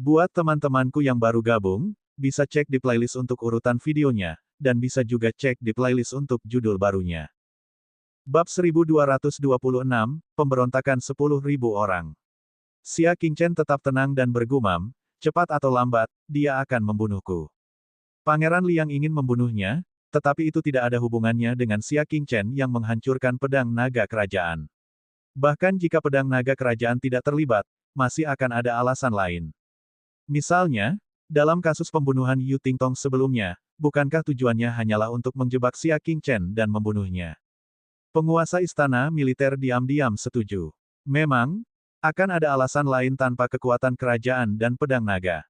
Buat teman-temanku yang baru gabung, bisa cek di playlist untuk urutan videonya, dan bisa juga cek di playlist untuk judul barunya. Bab 1226, Pemberontakan 10.000 orang. Xia Qingchen tetap tenang dan bergumam, cepat atau lambat, dia akan membunuhku. Pangeran Liang ingin membunuhnya, tetapi itu tidak ada hubungannya dengan Xia Qingchen yang menghancurkan pedang naga kerajaan. Bahkan jika pedang naga kerajaan tidak terlibat, masih akan ada alasan lain. Misalnya, dalam kasus pembunuhan Yu Tingtong sebelumnya, bukankah tujuannya hanyalah untuk menjebak Xia Qingchen dan membunuhnya? Penguasa istana militer diam-diam setuju. Memang, akan ada alasan lain tanpa kekuatan kerajaan dan pedang naga.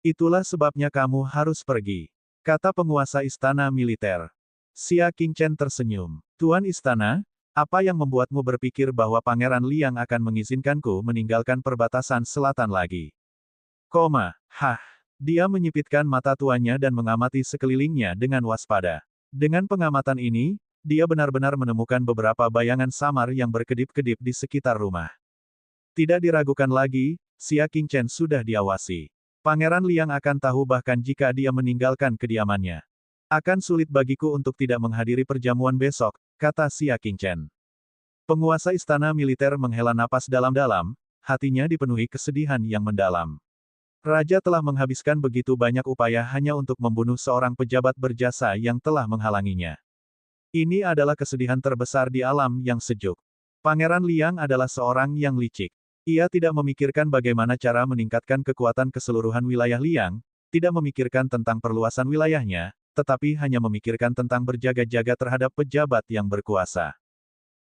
Itulah sebabnya kamu harus pergi, kata penguasa istana militer. Xia Qingchen tersenyum. Tuan istana, apa yang membuatmu berpikir bahwa Pangeran Liang akan mengizinkanku meninggalkan perbatasan selatan lagi? Dia menyipitkan mata tuannya dan mengamati sekelilingnya dengan waspada. Dengan pengamatan ini, dia benar-benar menemukan beberapa bayangan samar yang berkedip-kedip di sekitar rumah. Tidak diragukan lagi, Xia Qingchen sudah diawasi. Pangeran Liang akan tahu bahkan jika dia meninggalkan kediamannya. Akan sulit bagiku untuk tidak menghadiri perjamuan besok, kata Xia Qingchen. Penguasa istana militer menghela napas dalam-dalam, hatinya dipenuhi kesedihan yang mendalam. Raja telah menghabiskan begitu banyak upaya hanya untuk membunuh seorang pejabat berjasa yang telah menghalanginya. Ini adalah kesedihan terbesar di alam yang sejuk. Pangeran Liang adalah seorang yang licik. Ia tidak memikirkan bagaimana cara meningkatkan kekuatan keseluruhan wilayah Liang, tidak memikirkan tentang perluasan wilayahnya, tetapi hanya memikirkan tentang berjaga-jaga terhadap pejabat yang berkuasa.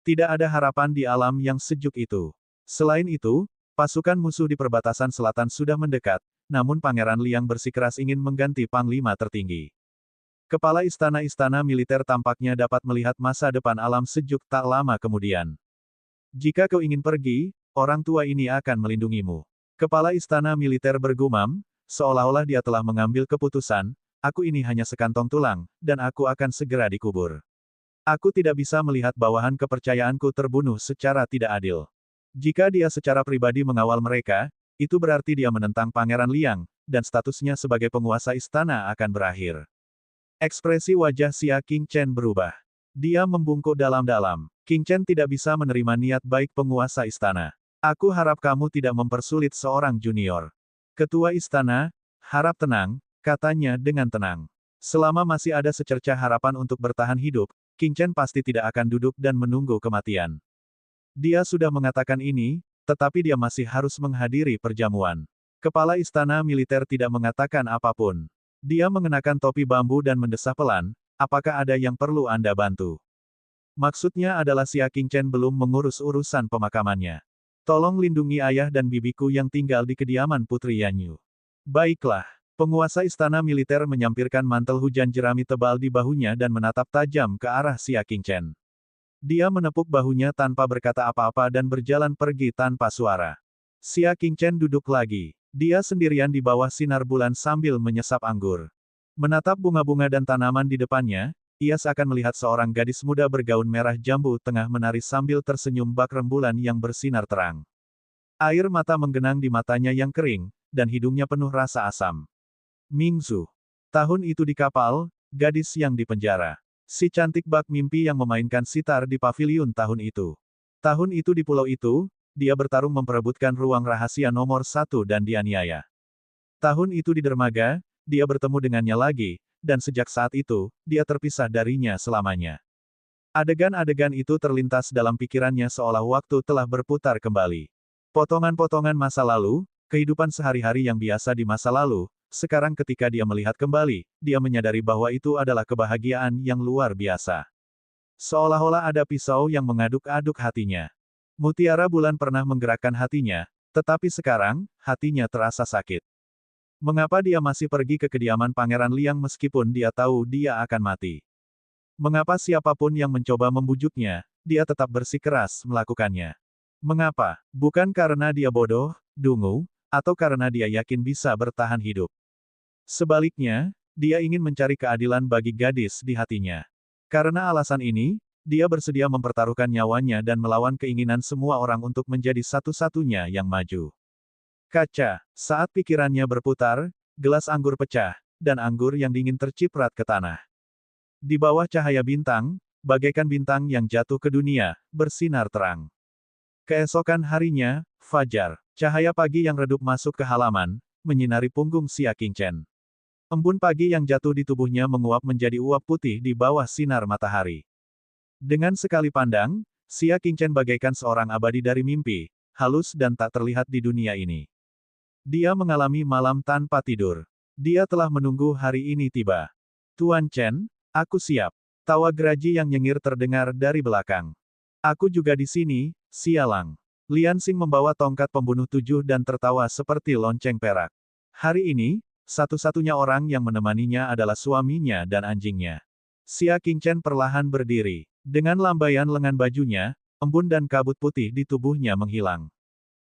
Tidak ada harapan di alam yang sejuk itu. Selain itu, pasukan musuh di perbatasan selatan sudah mendekat, namun Pangeran Liang bersikeras ingin mengganti panglima tertinggi. Kepala istana-istana militer tampaknya dapat melihat masa depan alam sejuk tak lama kemudian. Jika kau ingin pergi, orang tua ini akan melindungimu. Kepala istana militer bergumam, seolah-olah dia telah mengambil keputusan, aku ini hanya sekantong tulang, dan aku akan segera dikubur. Aku tidak bisa melihat bawahan kepercayaanku terbunuh secara tidak adil. Jika dia secara pribadi mengawal mereka, itu berarti dia menentang Pangeran Liang, dan statusnya sebagai penguasa istana akan berakhir. Ekspresi wajah Xia Qingchen berubah. Dia membungkuk dalam-dalam. Qingchen tidak bisa menerima niat baik penguasa istana. Aku harap kamu tidak mempersulit seorang junior. Ketua istana, harap tenang, katanya dengan tenang. Selama masih ada secercah harapan untuk bertahan hidup, Qingchen pasti tidak akan duduk dan menunggu kematian. Dia sudah mengatakan ini, tetapi dia masih harus menghadiri perjamuan. Kepala istana militer tidak mengatakan apapun. Dia mengenakan topi bambu dan mendesah pelan, apakah ada yang perlu Anda bantu? Maksudnya adalah Xia Qingchen belum mengurus urusan pemakamannya. Tolong lindungi ayah dan bibiku yang tinggal di kediaman Putri Yanyu. Baiklah. Penguasa istana militer menyampirkan mantel hujan jerami tebal di bahunya dan menatap tajam ke arah Xia Qingchen. Dia menepuk bahunya tanpa berkata apa-apa dan berjalan pergi tanpa suara. Xia Qingchen duduk lagi. Dia sendirian di bawah sinar bulan sambil menyesap anggur. Menatap bunga-bunga dan tanaman di depannya, ia seakan melihat seorang gadis muda bergaun merah jambu tengah menari sambil tersenyum bak rembulan yang bersinar terang. Air mata menggenang di matanya yang kering, dan hidungnya penuh rasa asam. Mingzu. Tahun itu di kapal, gadis yang dipenjara. Si cantik bak mimpi yang memainkan sitar di paviliun tahun itu. Tahun itu di pulau itu, dia bertarung memperebutkan ruang rahasia nomor 1 dan dianiaya. Tahun itu di dermaga, dia bertemu dengannya lagi, dan sejak saat itu, dia terpisah darinya selamanya. Adegan-adegan itu terlintas dalam pikirannya seolah waktu telah berputar kembali. Potongan-potongan masa lalu, kehidupan sehari-hari yang biasa di masa lalu, sekarang ketika dia melihat kembali, dia menyadari bahwa itu adalah kebahagiaan yang luar biasa. Seolah-olah ada pisau yang mengaduk-aduk hatinya. Mutiara bulan pernah menggerakkan hatinya, tetapi sekarang, hatinya terasa sakit. Mengapa dia masih pergi ke kediaman Pangeran Liang meskipun dia tahu dia akan mati? Mengapa siapapun yang mencoba membujuknya, dia tetap bersikeras melakukannya? Mengapa? Bukan karena dia bodoh, dungu, atau karena dia yakin bisa bertahan hidup. Sebaliknya, dia ingin mencari keadilan bagi gadis di hatinya. Karena alasan ini, dia bersedia mempertaruhkan nyawanya dan melawan keinginan semua orang untuk menjadi satu-satunya yang maju. Kaca. Saat pikirannya berputar, gelas anggur pecah, dan anggur yang dingin terciprat ke tanah. Di bawah cahaya bintang, bagaikan bintang yang jatuh ke dunia, bersinar terang. Keesokan harinya, fajar, cahaya pagi yang redup masuk ke halaman, menyinari punggung Xia Qingchen. Embun pagi yang jatuh di tubuhnya menguap menjadi uap putih di bawah sinar matahari. Dengan sekali pandang, Xia Qingchen bagaikan seorang abadi dari mimpi, halus dan tak terlihat di dunia ini. Dia mengalami malam tanpa tidur. Dia telah menunggu hari ini tiba. Tuan Chen, aku siap. Tawa geraji yang nyengir terdengar dari belakang. Aku juga di sini, sialang. Lian Xing membawa tongkat pembunuh 7 dan tertawa seperti lonceng perak. Hari ini, satu-satunya orang yang menemaninya adalah suaminya dan anjingnya. Xia Qingchen perlahan berdiri. Dengan lambaian lengan bajunya, embun dan kabut putih di tubuhnya menghilang.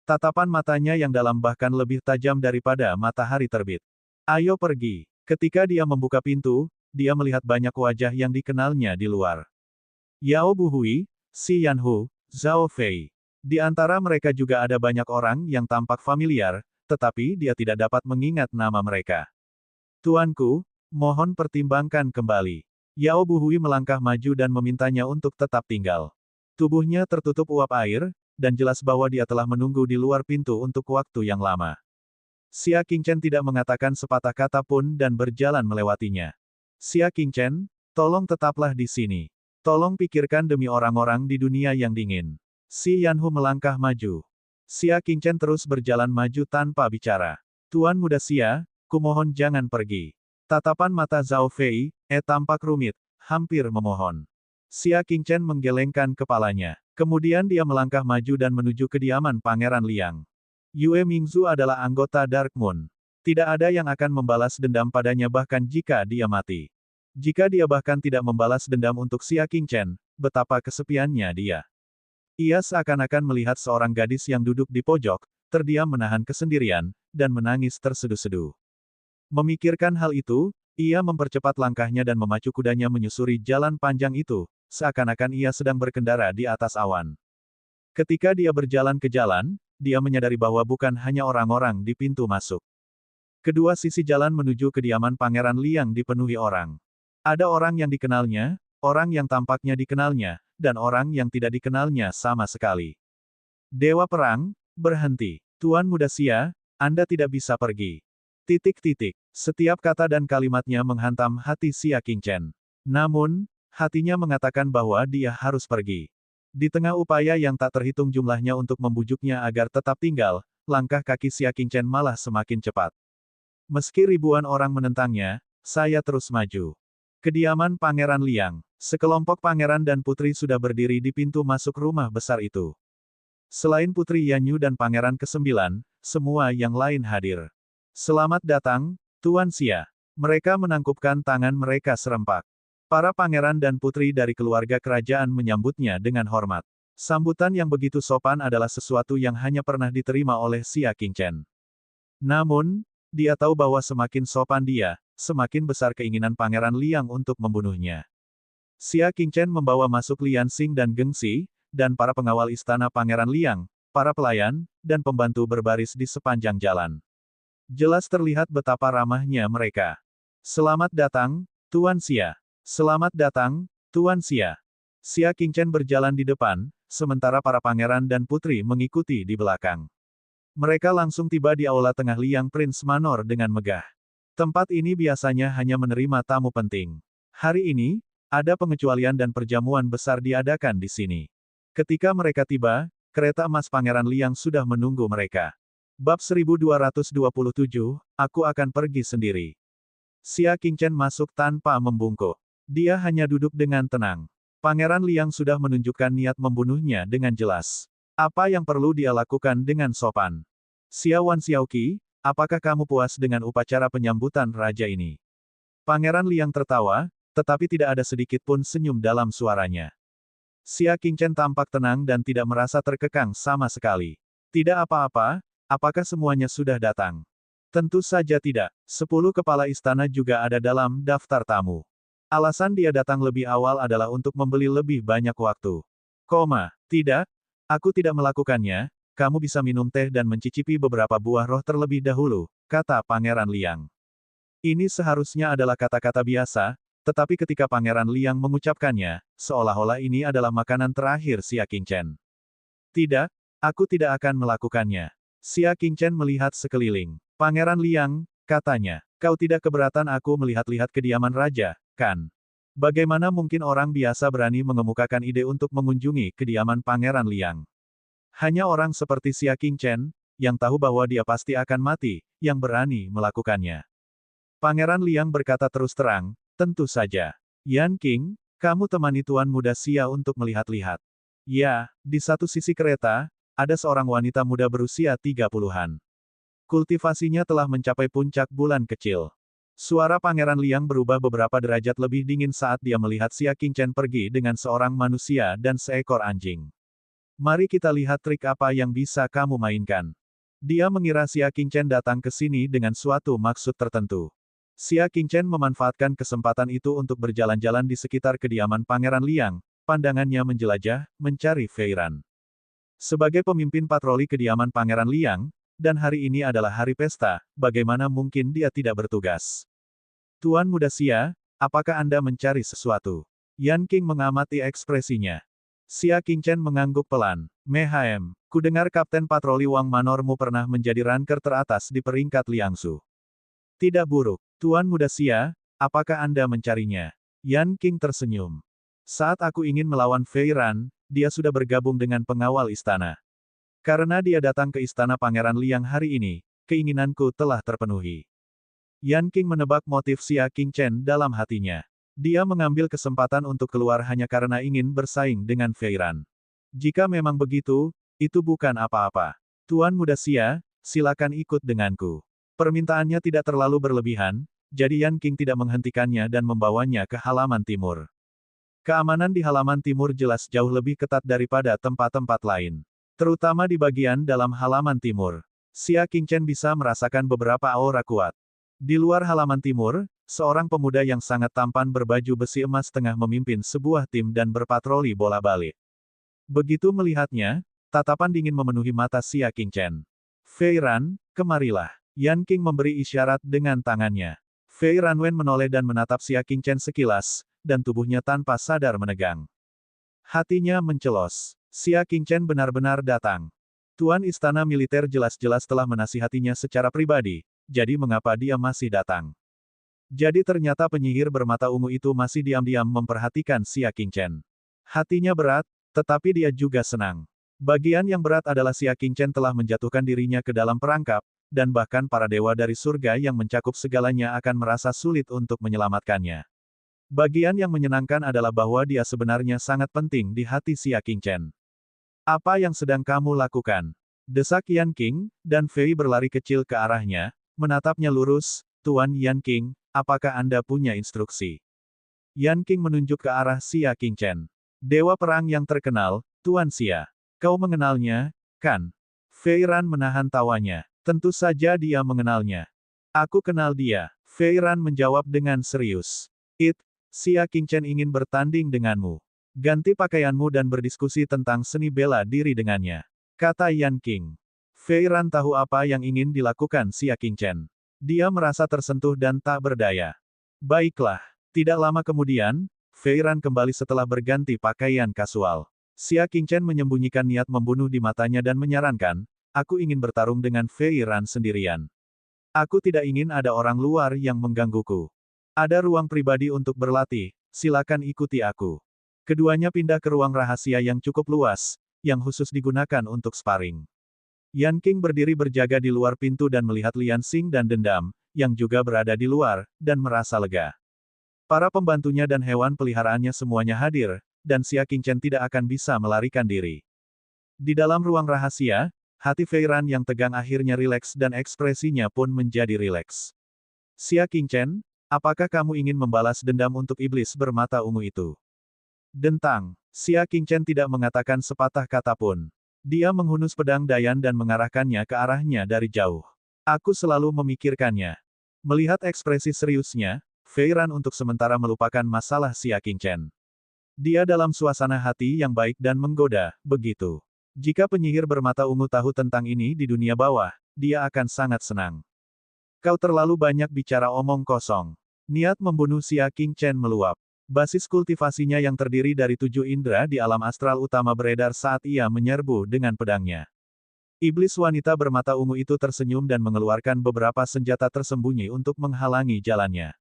Tatapan matanya yang dalam bahkan lebih tajam daripada matahari terbit. Ayo pergi. Ketika dia membuka pintu, dia melihat banyak wajah yang dikenalnya di luar. Yao Buhui, Xi Yanhu, Zhao Fei. Di antara mereka juga ada banyak orang yang tampak familiar, tetapi dia tidak dapat mengingat nama mereka. Tuanku, mohon pertimbangkan kembali. Yao Buhui melangkah maju dan memintanya untuk tetap tinggal. Tubuhnya tertutup uap air, dan jelas bahwa dia telah menunggu di luar pintu untuk waktu yang lama. Xia Qingchen tidak mengatakan sepatah kata pun dan berjalan melewatinya. Xia Qingchen, tolong tetaplah di sini. Tolong pikirkan demi orang-orang di dunia yang dingin. Xi Yanhu melangkah maju. Xia Qingchen terus berjalan maju tanpa bicara. Tuan muda Xia, kumohon jangan pergi. Tatapan mata Zhao Fei, tampak rumit, hampir memohon. Xia Qingchen menggelengkan kepalanya. Kemudian dia melangkah maju dan menuju kediaman Pangeran Liang. Yue Mingzu adalah anggota Dark Moon. Tidak ada yang akan membalas dendam padanya bahkan jika dia mati. Jika dia bahkan tidak membalas dendam untuk Xia Qingchen, betapa kesepiannya dia. Ia seakan-akan melihat seorang gadis yang duduk di pojok, terdiam menahan kesendirian, dan menangis terseduh-seduh. Memikirkan hal itu, ia mempercepat langkahnya dan memacu kudanya menyusuri jalan panjang itu, seakan-akan ia sedang berkendara di atas awan. Ketika dia berjalan ke jalan, dia menyadari bahwa bukan hanya orang-orang di pintu masuk. Kedua sisi jalan menuju kediaman Pangeran Liang dipenuhi orang. Ada orang yang dikenalnya, orang yang tampaknya dikenalnya, dan orang yang tidak dikenalnya sama sekali. Dewa Perang, berhenti. Tuan muda Xia, Anda tidak bisa pergi. Titik-titik. Setiap kata dan kalimatnya menghantam hati Xia Qingchen. Namun, hatinya mengatakan bahwa dia harus pergi. Di tengah upaya yang tak terhitung jumlahnya untuk membujuknya agar tetap tinggal, langkah kaki Xia Qingchen malah semakin cepat. Meski ribuan orang menentangnya, saya terus maju. Kediaman Pangeran Liang. Sekelompok pangeran dan putri sudah berdiri di pintu masuk rumah besar itu. Selain Putri Yanyu dan Pangeran ke-9, semua yang lain hadir. Selamat datang, Tuan Xia. Mereka menangkupkan tangan mereka serempak. Para pangeran dan putri dari keluarga kerajaan menyambutnya dengan hormat. Sambutan yang begitu sopan adalah sesuatu yang hanya pernah diterima oleh Xia Qingchen. Namun, dia tahu bahwa semakin sopan dia, semakin besar keinginan Pangeran Liang untuk membunuhnya. Xia Qingchen membawa masuk Lian Xing dan Geng Xi, dan para pengawal istana Pangeran Liang, para pelayan, dan pembantu berbaris di sepanjang jalan. Jelas terlihat betapa ramahnya mereka. Selamat datang, Tuan Xia. Selamat datang, Tuan Xia. Xia Qingchen berjalan di depan, sementara para pangeran dan putri mengikuti di belakang. Mereka langsung tiba di aula tengah Liang Prince Manor dengan megah. Tempat ini biasanya hanya menerima tamu penting. Hari ini, ada pengecualian dan perjamuan besar diadakan di sini. Ketika mereka tiba, kereta emas Pangeran Liang sudah menunggu mereka. Bab 1227, aku akan pergi sendiri. Xia Qingchen masuk tanpa membungkuk. Dia hanya duduk dengan tenang. Pangeran Liang sudah menunjukkan niat membunuhnya dengan jelas. Apa yang perlu dia lakukan dengan sopan? Xia Wan Xiaoqi, apakah kamu puas dengan upacara penyambutan raja ini? Pangeran Liang tertawa, tetapi tidak ada sedikit pun senyum dalam suaranya. Xia Qingchen tampak tenang dan tidak merasa terkekang sama sekali. Tidak apa-apa, apakah semuanya sudah datang? Tentu saja tidak. 10 kepala istana juga ada dalam daftar tamu. Alasan dia datang lebih awal adalah untuk membeli lebih banyak waktu. Tidak, aku tidak melakukannya, kamu bisa minum teh dan mencicipi beberapa buah roh terlebih dahulu, kata Pangeran Liang. Ini seharusnya adalah kata-kata biasa, tetapi ketika Pangeran Liang mengucapkannya, seolah-olah ini adalah makanan terakhir Xia Qingchen. Tidak, aku tidak akan melakukannya. Xia Qingchen melihat sekeliling. Pangeran Liang, katanya, kau tidak keberatan aku melihat-lihat kediaman raja, kan? Bagaimana mungkin orang biasa berani mengemukakan ide untuk mengunjungi kediaman Pangeran Liang? Hanya orang seperti Xia Qingchen, yang tahu bahwa dia pasti akan mati, yang berani melakukannya. Pangeran Liang berkata terus terang, tentu saja. Yan Qing, kamu temani Tuan Muda Xia untuk melihat-lihat. Ya, di satu sisi kereta, ada seorang wanita muda berusia 30-an. Kultivasinya telah mencapai puncak bulan kecil. Suara Pangeran Liang berubah beberapa derajat lebih dingin saat dia melihat Xia Qingchen pergi dengan seorang manusia dan seekor anjing. Mari kita lihat trik apa yang bisa kamu mainkan. Dia mengira Xia Qingchen datang ke sini dengan suatu maksud tertentu. Xia Qingchen memanfaatkan kesempatan itu untuk berjalan-jalan di sekitar kediaman Pangeran Liang, pandangannya menjelajah, mencari Feiran. Sebagai pemimpin patroli kediaman Pangeran Liang, dan hari ini adalah hari pesta, bagaimana mungkin dia tidak bertugas? Tuan Muda Xia, apakah Anda mencari sesuatu? Yan Qing mengamati ekspresinya. Xia Qingchen mengangguk pelan. Mehm, kudengar Kapten Patroli Wang Manormu pernah menjadi ranker teratas di peringkat Liangsu. Tidak buruk. Tuan Muda Xia, apakah Anda mencarinya? Yan Qing tersenyum. Saat aku ingin melawan Feiran, dia sudah bergabung dengan pengawal istana. Karena dia datang ke istana Pangeran Liang hari ini, keinginanku telah terpenuhi. Yan Qing menebak motif Xia Qingchen dalam hatinya. Dia mengambil kesempatan untuk keluar hanya karena ingin bersaing dengan Feiran. Jika memang begitu, itu bukan apa-apa. Tuan Muda Xia, silakan ikut denganku. Permintaannya tidak terlalu berlebihan, jadi Yan Qing tidak menghentikannya dan membawanya ke halaman timur. Keamanan di halaman timur jelas jauh lebih ketat daripada tempat-tempat lain. Terutama di bagian dalam halaman timur. Xia Qingchen bisa merasakan beberapa aura kuat. Di luar halaman timur, seorang pemuda yang sangat tampan berbaju besi emas tengah memimpin sebuah tim dan berpatroli bola-balik. Begitu melihatnya, tatapan dingin memenuhi mata Xia Qingchen. Feiran, kemarilah. Yan Qing memberi isyarat dengan tangannya. Fei Ranwen menoleh dan menatap Xia Qingchen sekilas, dan tubuhnya tanpa sadar menegang. Hatinya mencelos. Xia Qingchen benar-benar datang. Tuan Istana Militer jelas-jelas telah menasihatinya secara pribadi, jadi mengapa dia masih datang? Jadi ternyata penyihir bermata ungu itu masih diam-diam memperhatikan Xia Qingchen. Hatinya berat, tetapi dia juga senang. Bagian yang berat adalah Xia Qingchen telah menjatuhkan dirinya ke dalam perangkap, dan bahkan para dewa dari surga yang mencakup segalanya akan merasa sulit untuk menyelamatkannya. Bagian yang menyenangkan adalah bahwa dia sebenarnya sangat penting di hati Xia Qingchen. Apa yang sedang kamu lakukan? Desak Yan Qing, dan Fei berlari kecil ke arahnya, menatapnya lurus. Tuan Yan Qing, apakah Anda punya instruksi? Yan Qing menunjuk ke arah Xia Qingchen. Dewa perang yang terkenal, Tuan Xia. Kau mengenalnya, kan? Fei Ran menahan tawanya. Tentu saja dia mengenalnya. Aku kenal dia. Fei Ran menjawab dengan serius. Xia Qingchen ingin bertanding denganmu. Ganti pakaianmu dan berdiskusi tentang seni bela diri dengannya. Kata Yan Qing. Fei Ran tahu apa yang ingin dilakukan Xia Qingchen. Dia merasa tersentuh dan tak berdaya. Baiklah. Tidak lama kemudian, Fei Ran kembali setelah berganti pakaian kasual. Xia Qingchen menyembunyikan niat membunuh di matanya dan menyarankan, aku ingin bertarung dengan Fei Ran sendirian. Aku tidak ingin ada orang luar yang menggangguku. Ada ruang pribadi untuk berlatih, silakan ikuti aku. Keduanya pindah ke ruang rahasia yang cukup luas, yang khusus digunakan untuk sparring. Yan Qing berdiri berjaga di luar pintu dan melihat Lian Xing dan Dendam, yang juga berada di luar, dan merasa lega. Para pembantunya dan hewan peliharaannya semuanya hadir, dan Xia Qingchen tidak akan bisa melarikan diri. Di dalam ruang rahasia, hati Fei Ran yang tegang akhirnya rileks dan ekspresinya pun menjadi rileks. Xia Qingchen, apakah kamu ingin membalas dendam untuk iblis bermata ungu itu? Dentang. Xia Qingchen tidak mengatakan sepatah kata pun. Dia menghunus pedang Dayan dan mengarahkannya ke arahnya dari jauh. Aku selalu memikirkannya. Melihat ekspresi seriusnya, Fei Ran untuk sementara melupakan masalah Xia Qingchen. Dia dalam suasana hati yang baik dan menggoda, begitu. Jika penyihir bermata ungu tahu tentang ini di dunia bawah, dia akan sangat senang. Kau terlalu banyak bicara omong kosong. Niat membunuh Xia Qingchen meluap. Basis kultivasinya yang terdiri dari 7 indera di alam astral utama beredar saat ia menyerbu dengan pedangnya. Iblis wanita bermata ungu itu tersenyum dan mengeluarkan beberapa senjata tersembunyi untuk menghalangi jalannya.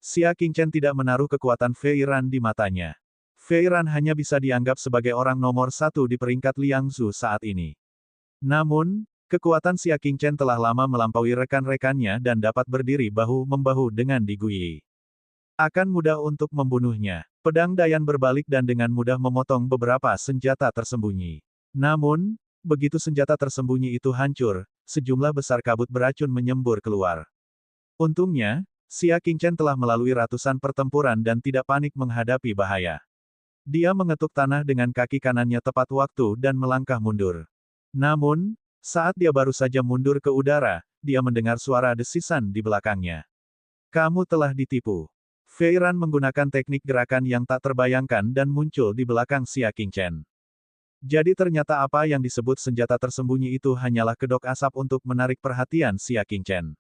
Xia Qingchen tidak menaruh kekuatan Fei Ran di matanya. Fei Ran hanya bisa dianggap sebagai orang nomor 1 di peringkat Liang Zhu saat ini. Namun, kekuatan Xia Qingchen telah lama melampaui rekan-rekannya dan dapat berdiri bahu-membahu dengan Di Guiyi. Akan mudah untuk membunuhnya. Pedang Dayan berbalik dan dengan mudah memotong beberapa senjata tersembunyi. Namun, begitu senjata tersembunyi itu hancur, sejumlah besar kabut beracun menyembur keluar. Untungnya, Xia Qingchen telah melalui ratusan pertempuran dan tidak panik menghadapi bahaya. Dia mengetuk tanah dengan kaki kanannya tepat waktu dan melangkah mundur. Namun, saat dia baru saja mundur ke udara, dia mendengar suara desisan di belakangnya. Kamu telah ditipu. Fei Ran menggunakan teknik gerakan yang tak terbayangkan dan muncul di belakang Xia Qingchen. Jadi ternyata apa yang disebut senjata tersembunyi itu hanyalah kedok asap untuk menarik perhatian Xia Qingchen.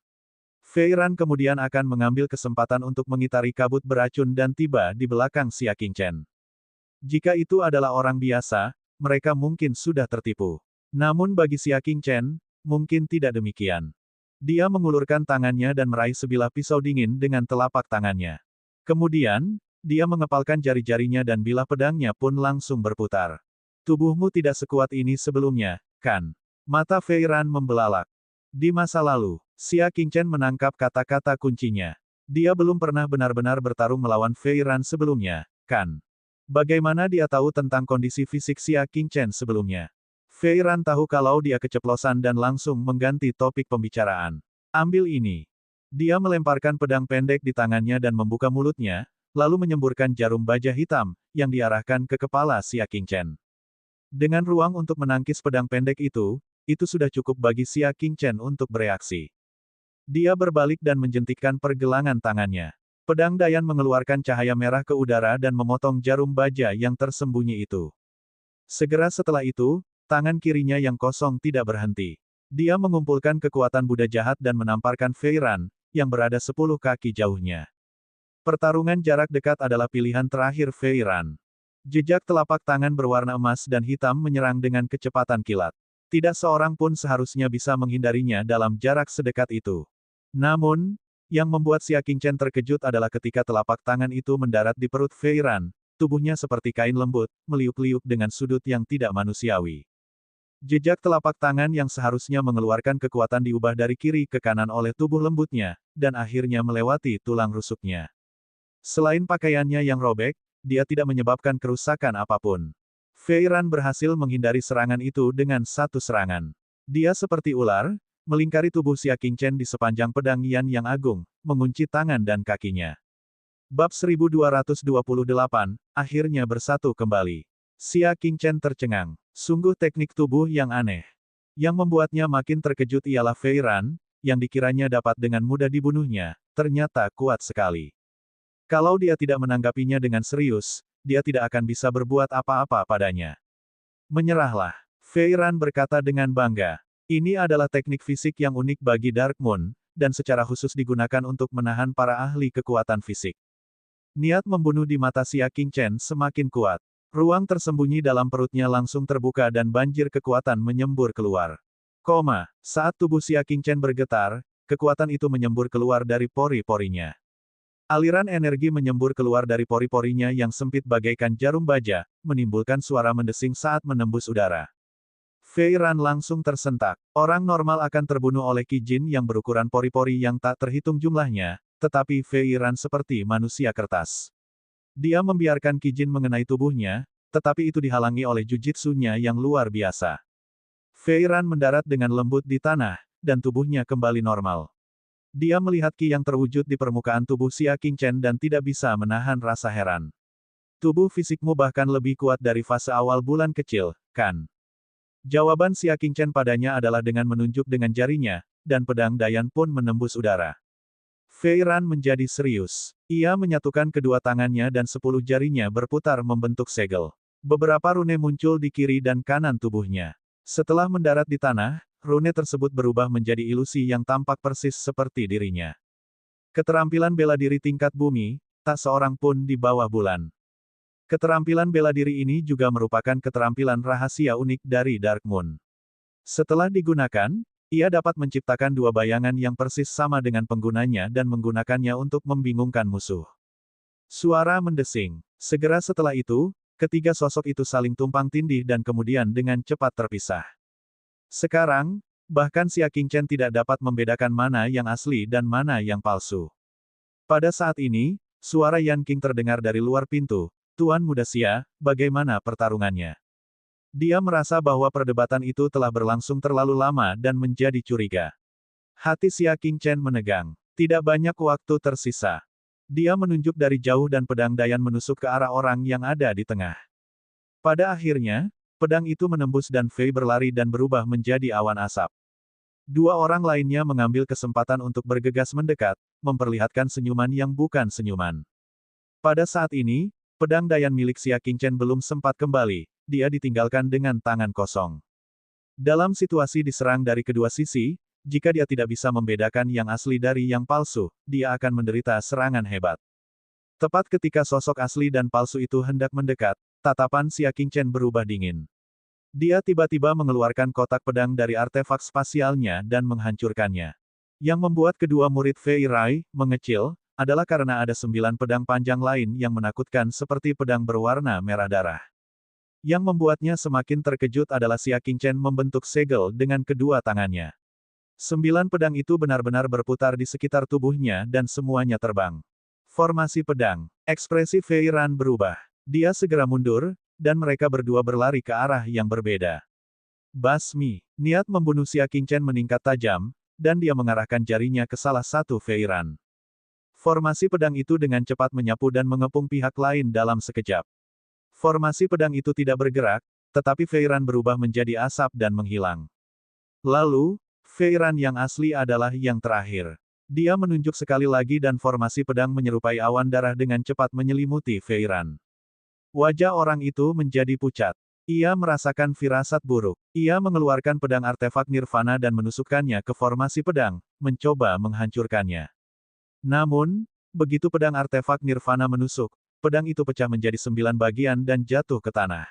Fei Ran kemudian akan mengambil kesempatan untuk mengitari kabut beracun dan tiba di belakang Xia Qingchen. Jika itu adalah orang biasa, mereka mungkin sudah tertipu. Namun bagi Xia Qingchen, mungkin tidak demikian. Dia mengulurkan tangannya dan meraih sebilah pisau dingin dengan telapak tangannya. Kemudian, dia mengepalkan jari-jarinya dan bilah pedangnya pun langsung berputar. Tubuhmu tidak sekuat ini sebelumnya, kan? Mata Fei Ran membelalak. Di masa lalu, Xia Qingchen menangkap kata-kata kuncinya. Dia belum pernah benar-benar bertarung melawan Fei Ran sebelumnya, kan? Bagaimana dia tahu tentang kondisi fisik Xia Qingchen sebelumnya? Fei Ran tahu kalau dia keceplosan dan langsung mengganti topik pembicaraan. Ambil ini. Dia melemparkan pedang pendek di tangannya dan membuka mulutnya, lalu menyemburkan jarum baja hitam, yang diarahkan ke kepala Xia Qingchen. Dengan ruang untuk menangkis pedang pendek itu sudah cukup bagi Xia Qingchen untuk bereaksi. Dia berbalik dan menjentikkan pergelangan tangannya. Pedang Dayan mengeluarkan cahaya merah ke udara dan memotong jarum baja yang tersembunyi itu. Segera setelah itu, tangan kirinya yang kosong tidak berhenti. Dia mengumpulkan kekuatan Buddha jahat dan menamparkan Fei Ran, yang berada 10 kaki jauhnya. Pertarungan jarak dekat adalah pilihan terakhir Fei Ran. Jejak telapak tangan berwarna emas dan hitam menyerang dengan kecepatan kilat. Tidak seorang pun seharusnya bisa menghindarinya dalam jarak sedekat itu. Namun, yang membuat Xia Qingchen terkejut adalah ketika telapak tangan itu mendarat di perut Fei Ran, tubuhnya seperti kain lembut, meliuk-liuk dengan sudut yang tidak manusiawi. Jejak telapak tangan yang seharusnya mengeluarkan kekuatan diubah dari kiri ke kanan oleh tubuh lembutnya, dan akhirnya melewati tulang rusuknya. Selain pakaiannya yang robek, dia tidak menyebabkan kerusakan apapun. Fei Ran berhasil menghindari serangan itu dengan satu serangan. Dia seperti ular, melingkari tubuh Xia Qingchen di sepanjang pedang Yan yang agung, mengunci tangan dan kakinya. Bab 1228, akhirnya bersatu kembali. Xia Qingchen tercengang. Sungguh teknik tubuh yang aneh. Yang membuatnya makin terkejut ialah Fei Ran, yang dikiranya dapat dengan mudah dibunuhnya, ternyata kuat sekali. Kalau dia tidak menanggapinya dengan serius, dia tidak akan bisa berbuat apa-apa padanya. Menyerahlah. Fei Ran berkata dengan bangga. Ini adalah teknik fisik yang unik bagi Dark Moon, dan secara khusus digunakan untuk menahan para ahli kekuatan fisik. Niat membunuh di mata Xia Qingchen semakin kuat. Ruang tersembunyi dalam perutnya langsung terbuka dan banjir kekuatan menyembur keluar. Saat tubuh Xia Qingchen bergetar, kekuatan itu menyembur keluar dari pori-porinya. Aliran energi menyembur keluar dari pori-porinya yang sempit bagaikan jarum baja, menimbulkan suara mendesing saat menembus udara. Fei Ran langsung tersentak. Orang normal akan terbunuh oleh Qi Jin yang berukuran pori-pori yang tak terhitung jumlahnya, tetapi Fei Ran seperti manusia kertas. Dia membiarkan Qi Jin mengenai tubuhnya, tetapi itu dihalangi oleh jujitsunya yang luar biasa. Fei Ran mendarat dengan lembut di tanah, dan tubuhnya kembali normal. Dia melihat Qi yang terwujud di permukaan tubuh Xia Qingchen dan tidak bisa menahan rasa heran. Tubuh fisikmu bahkan lebih kuat dari fase awal bulan kecil, kan? Jawaban Xia Qingchen padanya adalah dengan menunjuk dengan jarinya, dan pedang Dayan pun menembus udara. Fei Ran menjadi serius. Ia menyatukan kedua tangannya dan 10 jarinya berputar membentuk segel. Beberapa rune muncul di kiri dan kanan tubuhnya. Setelah mendarat di tanah, rune tersebut berubah menjadi ilusi yang tampak persis seperti dirinya. Keterampilan bela diri tingkat bumi, tak seorang pun di bawah bulan. Keterampilan bela diri ini juga merupakan keterampilan rahasia unik dari Dark Moon. Setelah digunakan, ia dapat menciptakan dua bayangan yang persis sama dengan penggunanya dan menggunakannya untuk membingungkan musuh. Suara mendesing. Segera setelah itu, ketiga sosok itu saling tumpang tindih dan kemudian dengan cepat terpisah. Sekarang, bahkan Xia Qingchen tidak dapat membedakan mana yang asli dan mana yang palsu. Pada saat ini, suara Yan Qing terdengar dari luar pintu. Tuan Muda Xia, bagaimana pertarungannya? Dia merasa bahwa perdebatan itu telah berlangsung terlalu lama dan menjadi curiga. Hati Xia Qingchen menegang. Tidak banyak waktu tersisa. Dia menunjuk dari jauh dan pedang Dayan menusuk ke arah orang yang ada di tengah. Pada akhirnya, pedang itu menembus dan Fei berlari dan berubah menjadi awan asap. Dua orang lainnya mengambil kesempatan untuk bergegas mendekat, memperlihatkan senyuman yang bukan senyuman. Pada saat ini, pedang Dayan milik Xia Qingchen belum sempat kembali, dia ditinggalkan dengan tangan kosong. Dalam situasi diserang dari kedua sisi, jika dia tidak bisa membedakan yang asli dari yang palsu, dia akan menderita serangan hebat. Tepat ketika sosok asli dan palsu itu hendak mendekat, tatapan Xia Qingchen berubah dingin. Dia tiba-tiba mengeluarkan kotak pedang dari artefak spasialnya dan menghancurkannya. Yang membuat kedua murid Fei Rai mengecil, adalah karena ada 9 pedang panjang lain yang menakutkan seperti pedang berwarna merah darah. Yang membuatnya semakin terkejut adalah Xia Qingchen membentuk segel dengan kedua tangannya. 9 pedang itu benar-benar berputar di sekitar tubuhnya dan semuanya terbang. Formasi pedang. Ekspresi Fei Ran berubah. Dia segera mundur, dan mereka berdua berlari ke arah yang berbeda. Basmi. Niat membunuh Xia Qingchen meningkat tajam, dan dia mengarahkan jarinya ke salah satu Fei Ran. Formasi pedang itu dengan cepat menyapu dan mengepung pihak lain dalam sekejap. Formasi pedang itu tidak bergerak, tetapi Fei Ran berubah menjadi asap dan menghilang. Lalu, Fei Ran yang asli adalah yang terakhir. Dia menunjuk sekali lagi dan formasi pedang menyerupai awan darah dengan cepat menyelimuti Fei Ran. Wajah orang itu menjadi pucat. Ia merasakan firasat buruk. Ia mengeluarkan pedang artefak nirvana dan menusukkannya ke formasi pedang, mencoba menghancurkannya. Namun, begitu pedang artefak nirvana menusuk, pedang itu pecah menjadi 9 bagian dan jatuh ke tanah.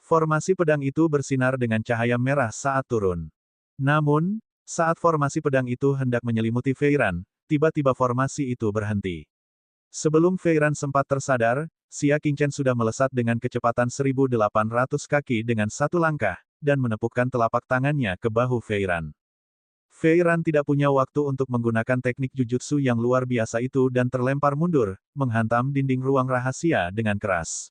Formasi pedang itu bersinar dengan cahaya merah saat turun. Namun, saat formasi pedang itu hendak menyelimuti Fei Ran, tiba-tiba formasi itu berhenti. Sebelum Fei Ran sempat tersadar, Xia Qingchen sudah melesat dengan kecepatan 1.800 kaki dengan satu langkah, dan menepukkan telapak tangannya ke bahu Fei Ran. Fei Ran tidak punya waktu untuk menggunakan teknik jujutsu yang luar biasa itu dan terlempar mundur, menghantam dinding ruang rahasia dengan keras.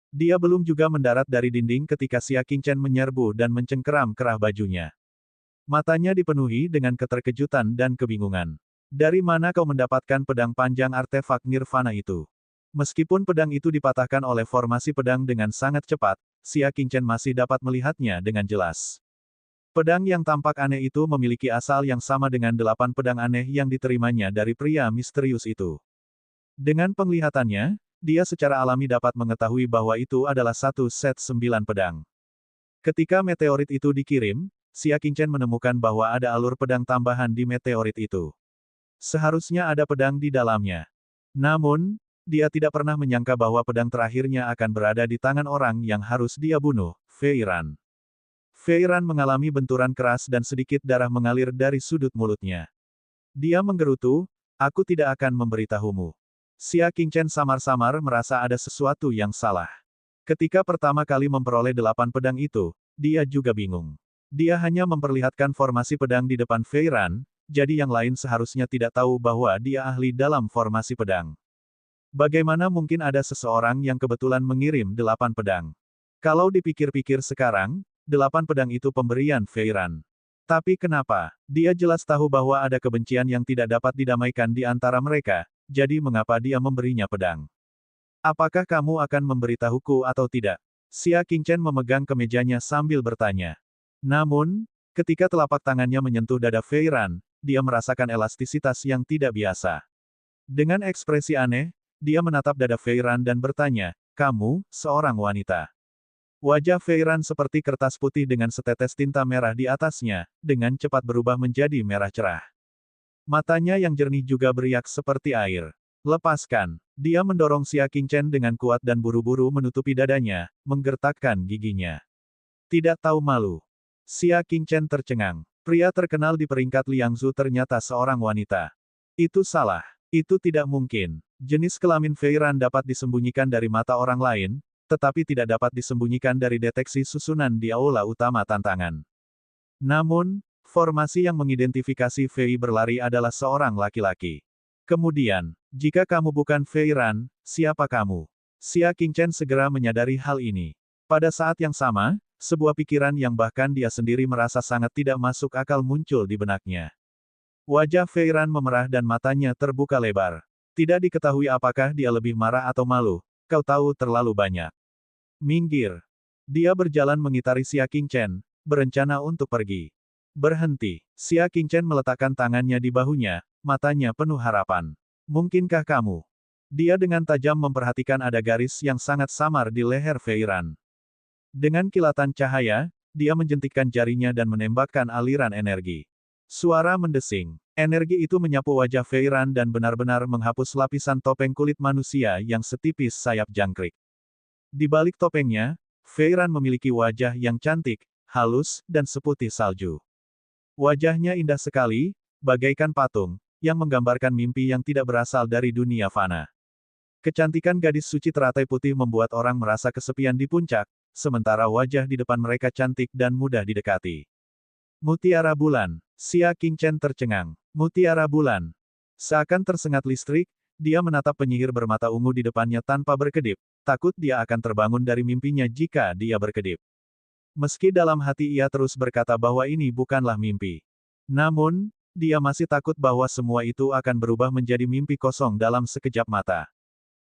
Dia belum juga mendarat dari dinding ketika Xia Qingchen menyerbu dan mencengkeram kerah bajunya. Matanya dipenuhi dengan keterkejutan dan kebingungan. Dari mana kau mendapatkan pedang panjang artefak nirvana itu? Meskipun pedang itu dipatahkan oleh formasi pedang dengan sangat cepat, Xia Qingchen masih dapat melihatnya dengan jelas. Pedang yang tampak aneh itu memiliki asal yang sama dengan 8 pedang aneh yang diterimanya dari pria misterius itu. Dengan penglihatannya, dia secara alami dapat mengetahui bahwa itu adalah satu set 9 pedang. Ketika meteorit itu dikirim, Xia Qingchen menemukan bahwa ada alur pedang tambahan di meteorit itu. Seharusnya ada pedang di dalamnya. Namun, dia tidak pernah menyangka bahwa pedang terakhirnya akan berada di tangan orang yang harus dia bunuh, Fei Ran. Fei Ran mengalami benturan keras dan sedikit darah mengalir dari sudut mulutnya. Dia menggerutu, aku tidak akan memberitahumu. Xia Qingchen samar-samar merasa ada sesuatu yang salah. Ketika pertama kali memperoleh 8 pedang itu, dia juga bingung. Dia hanya memperlihatkan formasi pedang di depan Fei Ran, jadi yang lain seharusnya tidak tahu bahwa dia ahli dalam formasi pedang. Bagaimana mungkin ada seseorang yang kebetulan mengirim 8 pedang? Kalau dipikir-pikir sekarang, 8 pedang itu pemberian Fei Ran. Tapi kenapa? Dia jelas tahu bahwa ada kebencian yang tidak dapat didamaikan di antara mereka, jadi mengapa dia memberinya pedang? Apakah kamu akan memberitahuku atau tidak? Xia Qingchen memegang kemejanya sambil bertanya. Namun, ketika telapak tangannya menyentuh dada Fei Ran, dia merasakan elastisitas yang tidak biasa. Dengan ekspresi aneh, dia menatap dada Feiran dan bertanya, kamu, seorang wanita. Wajah Feiran seperti kertas putih dengan setetes tinta merah di atasnya, dengan cepat berubah menjadi merah cerah. Matanya yang jernih juga beriak seperti air. Lepaskan. Dia mendorong Xia Qingchen dengan kuat dan buru-buru menutupi dadanya, menggertakkan giginya. Tidak tahu malu. Xia Qingchen tercengang. Pria terkenal di peringkat Liangzu ternyata seorang wanita. Itu salah. Itu tidak mungkin. Jenis kelamin Feiran dapat disembunyikan dari mata orang lain, tetapi tidak dapat disembunyikan dari deteksi susunan di aula utama tantangan. Namun, formasi yang mengidentifikasi Fei berlari adalah seorang laki-laki. Kemudian, jika kamu bukan Feiran, siapa kamu? Xia Qingchen segera menyadari hal ini. Pada saat yang sama, sebuah pikiran yang bahkan dia sendiri merasa sangat tidak masuk akal muncul di benaknya. Wajah Feiran memerah dan matanya terbuka lebar. Tidak diketahui apakah dia lebih marah atau malu. Kau tahu terlalu banyak. Minggir. Dia berjalan mengitari Xia Qingchen, berencana untuk pergi. Berhenti. Xia Qingchen meletakkan tangannya di bahunya, matanya penuh harapan. Mungkinkah kamu? Dia dengan tajam memperhatikan ada garis yang sangat samar di leher Feiran. Dengan kilatan cahaya, dia menjentikkan jarinya dan menembakkan aliran energi. Suara mendesing. Energi itu menyapu wajah Feiran dan benar-benar menghapus lapisan topeng kulit manusia yang setipis sayap jangkrik. Di balik topengnya, Feiran memiliki wajah yang cantik, halus, dan seputih salju. Wajahnya indah sekali, bagaikan patung, yang menggambarkan mimpi yang tidak berasal dari dunia fana. Kecantikan gadis suci teratai putih membuat orang merasa kesepian di puncak, sementara wajah di depan mereka cantik dan mudah didekati. Mutiara bulan. Xia Qingchen tercengang. Mutiara bulan. Seakan tersengat listrik, dia menatap penyihir bermata ungu di depannya tanpa berkedip, takut dia akan terbangun dari mimpinya jika dia berkedip. Meski dalam hati ia terus berkata bahwa ini bukanlah mimpi. Namun, dia masih takut bahwa semua itu akan berubah menjadi mimpi kosong dalam sekejap mata.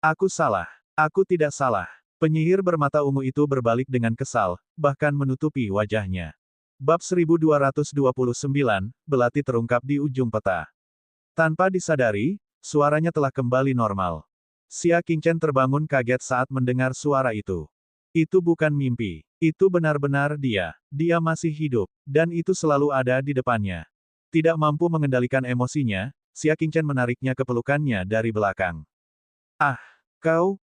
Aku salah. Aku tidak salah. Penyihir bermata ungu itu berbalik dengan kesal, bahkan menutupi wajahnya. Bab 1229, Belati terungkap di ujung peta. Tanpa disadari, suaranya telah kembali normal. Xia Qingchen terbangun kaget saat mendengar suara itu. Itu bukan mimpi. Itu benar-benar dia. Dia masih hidup, dan itu selalu ada di depannya. Tidak mampu mengendalikan emosinya, Xia Qingchen menariknya ke pelukannya dari belakang. Ah, kau,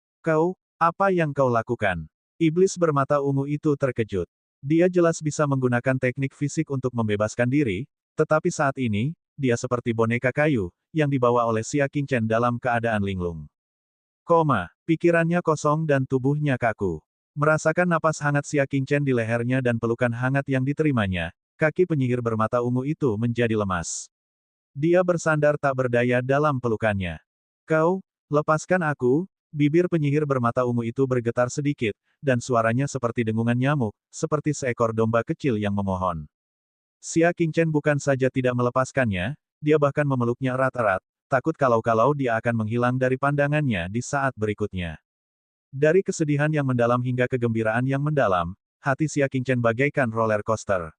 apa yang kau lakukan? Iblis bermata ungu itu terkejut. Dia jelas bisa menggunakan teknik fisik untuk membebaskan diri, tetapi saat ini, dia seperti boneka kayu, yang dibawa oleh Xia Qingchen dalam keadaan linglung. Pikirannya kosong dan tubuhnya kaku. Merasakan napas hangat Xia Qingchen di lehernya dan pelukan hangat yang diterimanya, kaki penyihir bermata ungu itu menjadi lemas. Dia bersandar tak berdaya dalam pelukannya. Kau, lepaskan aku. Bibir penyihir bermata ungu itu bergetar sedikit, dan suaranya seperti dengungan nyamuk, seperti seekor domba kecil yang memohon. Xia Qingchen bukan saja tidak melepaskannya, dia bahkan memeluknya erat-erat, takut kalau-kalau dia akan menghilang dari pandangannya di saat berikutnya. Dari kesedihan yang mendalam hingga kegembiraan yang mendalam, hati Xia Qingchen bagaikan roller coaster.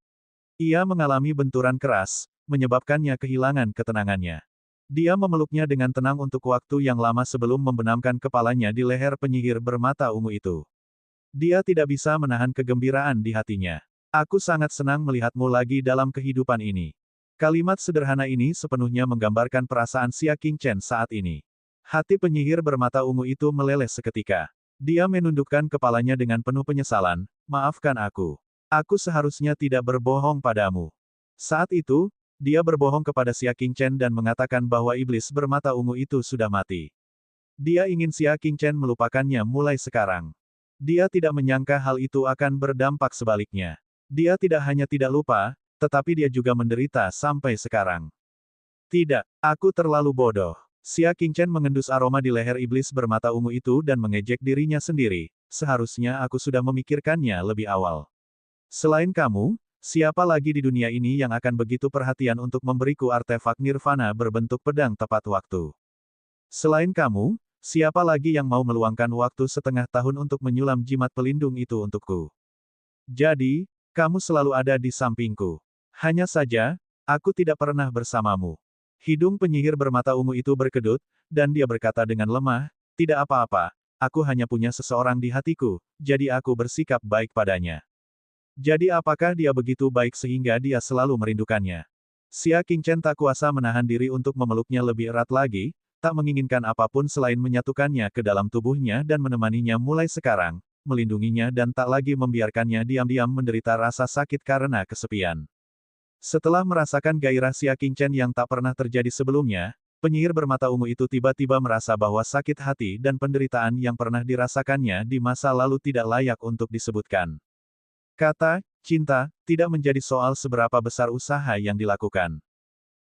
Ia mengalami benturan keras, menyebabkannya kehilangan ketenangannya. Dia memeluknya dengan tenang untuk waktu yang lama sebelum membenamkan kepalanya di leher penyihir bermata ungu itu. Dia tidak bisa menahan kegembiraan di hatinya. Aku sangat senang melihatmu lagi dalam kehidupan ini. Kalimat sederhana ini sepenuhnya menggambarkan perasaan Xia Qingchen saat ini. Hati penyihir bermata ungu itu meleleh seketika. Dia menundukkan kepalanya dengan penuh penyesalan, maafkan aku. Aku seharusnya tidak berbohong padamu. Saat itu, dia berbohong kepada Xia Qingchen dan mengatakan bahwa iblis bermata ungu itu sudah mati. Dia ingin Xia Qingchen melupakannya mulai sekarang. Dia tidak menyangka hal itu akan berdampak sebaliknya. Dia tidak hanya tidak lupa, tetapi dia juga menderita sampai sekarang. Tidak, aku terlalu bodoh. Xia Qingchen mengendus aroma di leher iblis bermata ungu itu dan mengejek dirinya sendiri. Seharusnya aku sudah memikirkannya lebih awal. Selain kamu, siapa lagi di dunia ini yang akan begitu perhatian untuk memberiku artefak nirvana berbentuk pedang tepat waktu? Selain kamu, siapa lagi yang mau meluangkan waktu setengah tahun untuk menyulam jimat pelindung itu untukku? Jadi, kamu selalu ada di sampingku. Hanya saja, aku tidak pernah bersamamu. Hidung penyihir bermata ungu itu berkedut, dan dia berkata dengan lemah, Tidak apa-apa, aku hanya punya seseorang di hatiku, jadi aku bersikap baik padanya. Jadi apakah dia begitu baik sehingga dia selalu merindukannya? Xia Qingchen tak kuasa menahan diri untuk memeluknya lebih erat lagi, tak menginginkan apapun selain menyatukannya ke dalam tubuhnya dan menemaninya mulai sekarang, melindunginya dan tak lagi membiarkannya diam-diam menderita rasa sakit karena kesepian. Setelah merasakan gairah Xia Qingchen yang tak pernah terjadi sebelumnya, penyihir bermata ungu itu tiba-tiba merasa bahwa sakit hati dan penderitaan yang pernah dirasakannya di masa lalu tidak layak untuk disebutkan. Kata, cinta, tidak menjadi soal seberapa besar usaha yang dilakukan.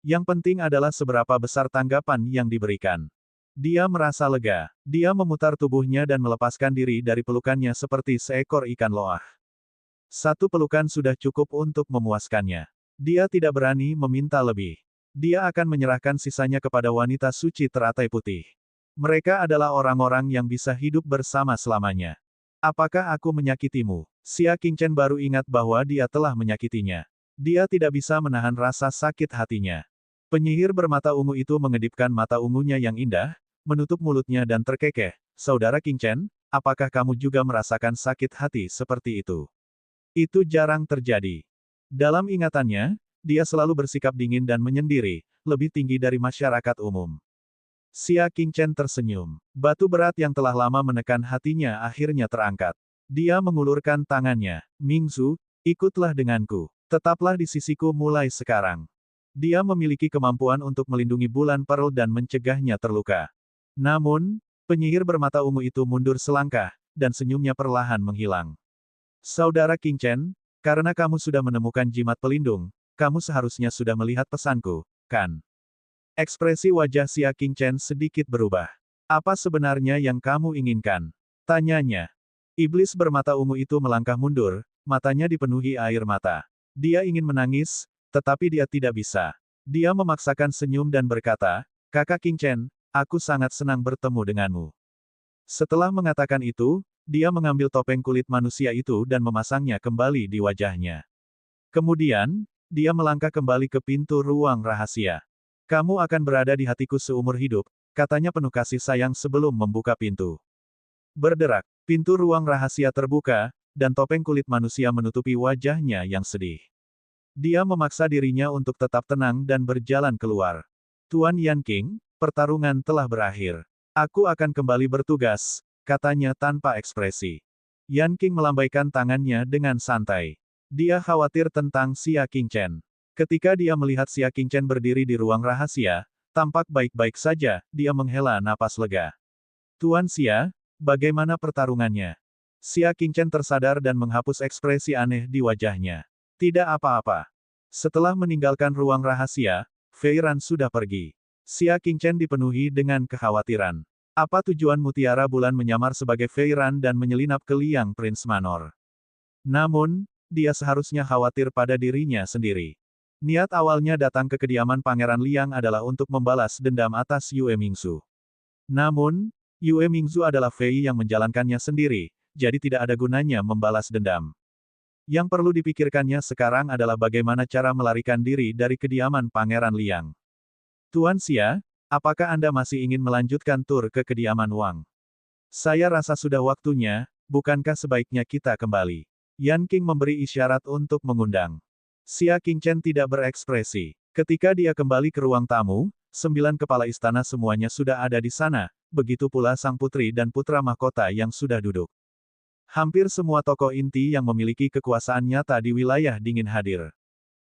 Yang penting adalah seberapa besar tanggapan yang diberikan. Dia merasa lega. Dia memutar tubuhnya dan melepaskan diri dari pelukannya seperti seekor ikan loah. Satu pelukan sudah cukup untuk memuaskannya. Dia tidak berani meminta lebih. Dia akan menyerahkan sisanya kepada wanita suci teratai putih. Mereka adalah orang-orang yang bisa hidup bersama selamanya. Apakah aku menyakitimu? Xia Qingchen baru ingat bahwa dia telah menyakitinya. Dia tidak bisa menahan rasa sakit hatinya. Penyihir bermata ungu itu mengedipkan mata ungunya yang indah, menutup mulutnya dan terkekeh. Saudara Qingchen, apakah kamu juga merasakan sakit hati seperti itu? Itu jarang terjadi. Dalam ingatannya, dia selalu bersikap dingin dan menyendiri, lebih tinggi dari masyarakat umum. Xia Qingchen tersenyum. Batu berat yang telah lama menekan hatinya akhirnya terangkat. Dia mengulurkan tangannya. Mingzu, ikutlah denganku. Tetaplah di sisiku mulai sekarang. Dia memiliki kemampuan untuk melindungi bulan Pearl dan mencegahnya terluka. Namun, penyihir bermata ungu itu mundur selangkah, dan senyumnya perlahan menghilang. Saudara Qingchen, karena kamu sudah menemukan jimat pelindung, kamu seharusnya sudah melihat pesanku, kan? Ekspresi wajah Xia Qingchen sedikit berubah. Apa sebenarnya yang kamu inginkan? Tanyanya. Iblis bermata ungu itu melangkah mundur, matanya dipenuhi air mata. Dia ingin menangis, tetapi dia tidak bisa. Dia memaksakan senyum dan berkata, Kakak Qingchen, aku sangat senang bertemu denganmu. Setelah mengatakan itu, dia mengambil topeng kulit manusia itu dan memasangnya kembali di wajahnya. Kemudian, dia melangkah kembali ke pintu ruang rahasia. Kamu akan berada di hatiku seumur hidup, katanya penuh kasih sayang sebelum membuka pintu. Berderak, pintu ruang rahasia terbuka, dan topeng kulit manusia menutupi wajahnya yang sedih. Dia memaksa dirinya untuk tetap tenang dan berjalan keluar. Tuan Yanqing, pertarungan telah berakhir. Aku akan kembali bertugas, katanya tanpa ekspresi. Yanqing melambaikan tangannya dengan santai. Dia khawatir tentang Xia Qingchen. Ketika dia melihat Xia Qingchen berdiri di ruang rahasia, tampak baik-baik saja, dia menghela napas lega. Tuan Xia, bagaimana pertarungannya? Xia Qingchen tersadar dan menghapus ekspresi aneh di wajahnya. Tidak apa-apa. Setelah meninggalkan ruang rahasia, Fei Ran sudah pergi. Xia Qingchen dipenuhi dengan kekhawatiran. Apa tujuan Mutiara Bulan menyamar sebagai Fei Ran dan menyelinap ke Liang Prince Manor? Namun, dia seharusnya khawatir pada dirinya sendiri. Niat awalnya datang ke kediaman Pangeran Liang adalah untuk membalas dendam atas Yue Mingzu. Namun, Yue Mingzu adalah Fei yang menjalankannya sendiri, jadi tidak ada gunanya membalas dendam. Yang perlu dipikirkannya sekarang adalah bagaimana cara melarikan diri dari kediaman Pangeran Liang. Tuan Xia, apakah Anda masih ingin melanjutkan tur ke kediaman Wang? Saya rasa sudah waktunya, bukankah sebaiknya kita kembali? Yanqing memberi isyarat untuk mengundang. Xia Qingchen tidak berekspresi. Ketika dia kembali ke ruang tamu, 9 kepala istana semuanya sudah ada di sana, begitu pula sang putri dan putra mahkota yang sudah duduk. Hampir semua tokoh inti yang memiliki kekuasaan nyata di wilayah dingin hadir.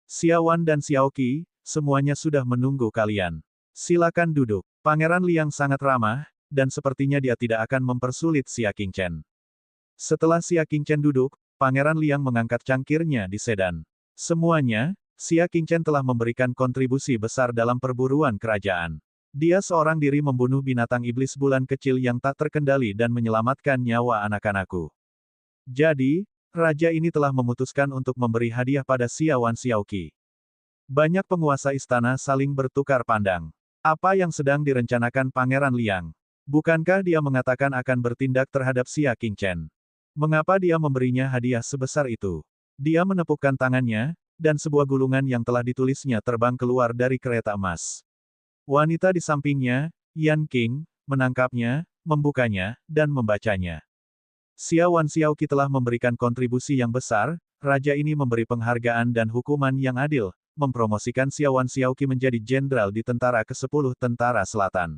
Xia Wan dan Xiao Qi, semuanya sudah menunggu kalian. Silakan duduk. Pangeran Liang sangat ramah, dan sepertinya dia tidak akan mempersulit Xia Qingchen. Setelah Xia Qingchen duduk, Pangeran Liang mengangkat cangkirnya di sedan. Semuanya, Xia Qingchen telah memberikan kontribusi besar dalam perburuan kerajaan. Dia seorang diri membunuh binatang iblis bulan kecil yang tak terkendali dan menyelamatkan nyawa anak-anakku. Jadi, raja ini telah memutuskan untuk memberi hadiah pada Xia Wan Xiao Qi. Banyak penguasa istana saling bertukar pandang. Apa yang sedang direncanakan Pangeran Liang? Bukankah dia mengatakan akan bertindak terhadap Xia Qingchen? Mengapa dia memberinya hadiah sebesar itu? Dia menepukkan tangannya, dan sebuah gulungan yang telah ditulisnya terbang keluar dari kereta emas. Wanita di sampingnya, Yanqing, menangkapnya, membukanya, dan membacanya. Xia Wan Xiaoqi telah memberikan kontribusi yang besar, raja ini memberi penghargaan dan hukuman yang adil, mempromosikan Xia Wan Xiaoqi menjadi jenderal di tentara ke-10 Tentara Selatan.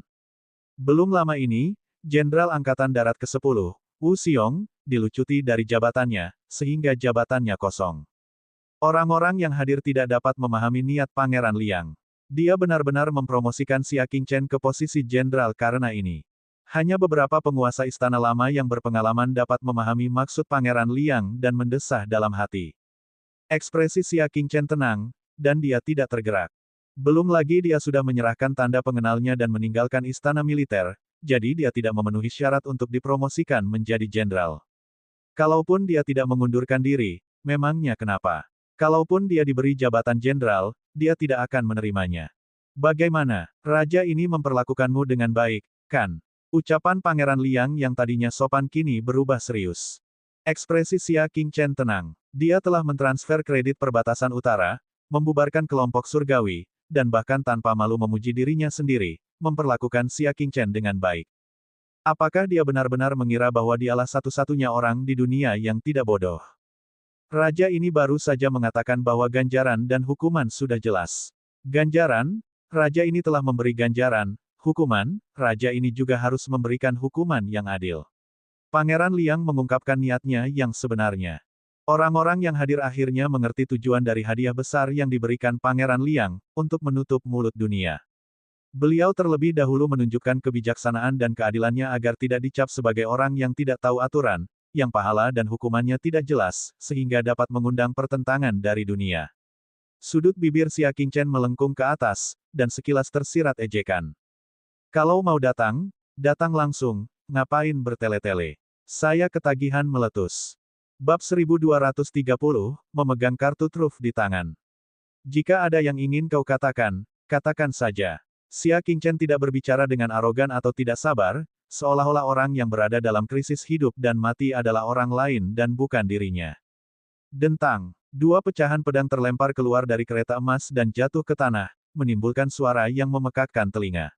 Belum lama ini, Jenderal Angkatan Darat ke-10, Wu Xiong, dilucuti dari jabatannya, sehingga jabatannya kosong. Orang-orang yang hadir tidak dapat memahami niat Pangeran Liang. Dia benar-benar mempromosikan Xia Qingchen ke posisi jenderal karena ini. Hanya beberapa penguasa istana lama yang berpengalaman dapat memahami maksud Pangeran Liang dan mendesah dalam hati. Ekspresi Xia Qingchen tenang, dan dia tidak tergerak. Belum lagi dia sudah menyerahkan tanda pengenalnya dan meninggalkan istana militer, jadi dia tidak memenuhi syarat untuk dipromosikan menjadi jenderal. Kalaupun dia tidak mengundurkan diri, memangnya kenapa? Kalaupun dia diberi jabatan jenderal, dia tidak akan menerimanya. Bagaimana? Raja ini memperlakukanmu dengan baik, kan? Ucapan Pangeran Liang yang tadinya sopan kini berubah serius. Ekspresi Xia Qingchen tenang. Dia telah mentransfer kredit perbatasan utara, membubarkan kelompok surgawi, dan bahkan tanpa malu memuji dirinya sendiri, memperlakukan Xia Qingchen dengan baik. Apakah dia benar-benar mengira bahwa dialah satu-satunya orang di dunia yang tidak bodoh? Raja ini baru saja mengatakan bahwa ganjaran dan hukuman sudah jelas. Ganjaran? Raja ini telah memberi ganjaran. Hukuman, raja ini juga harus memberikan hukuman yang adil. Pangeran Liang mengungkapkan niatnya yang sebenarnya. Orang-orang yang hadir akhirnya mengerti tujuan dari hadiah besar yang diberikan Pangeran Liang, untuk menutup mulut dunia. Beliau terlebih dahulu menunjukkan kebijaksanaan dan keadilannya agar tidak dicap sebagai orang yang tidak tahu aturan, yang pahala dan hukumannya tidak jelas, sehingga dapat mengundang pertentangan dari dunia. Sudut bibir Xia Qingchen melengkung ke atas, dan sekilas tersirat ejekan. Kalau mau datang, datang langsung, ngapain bertele-tele? Saya ketagihan meletus. Bab 1230, memegang kartu truf di tangan. Jika ada yang ingin kau katakan, katakan saja. Xia Qingchen tidak berbicara dengan arogan atau tidak sabar, seolah-olah orang yang berada dalam krisis hidup dan mati adalah orang lain dan bukan dirinya. Dentang. Dua pecahan pedang terlempar keluar dari kereta emas dan jatuh ke tanah, menimbulkan suara yang memekakkan telinga.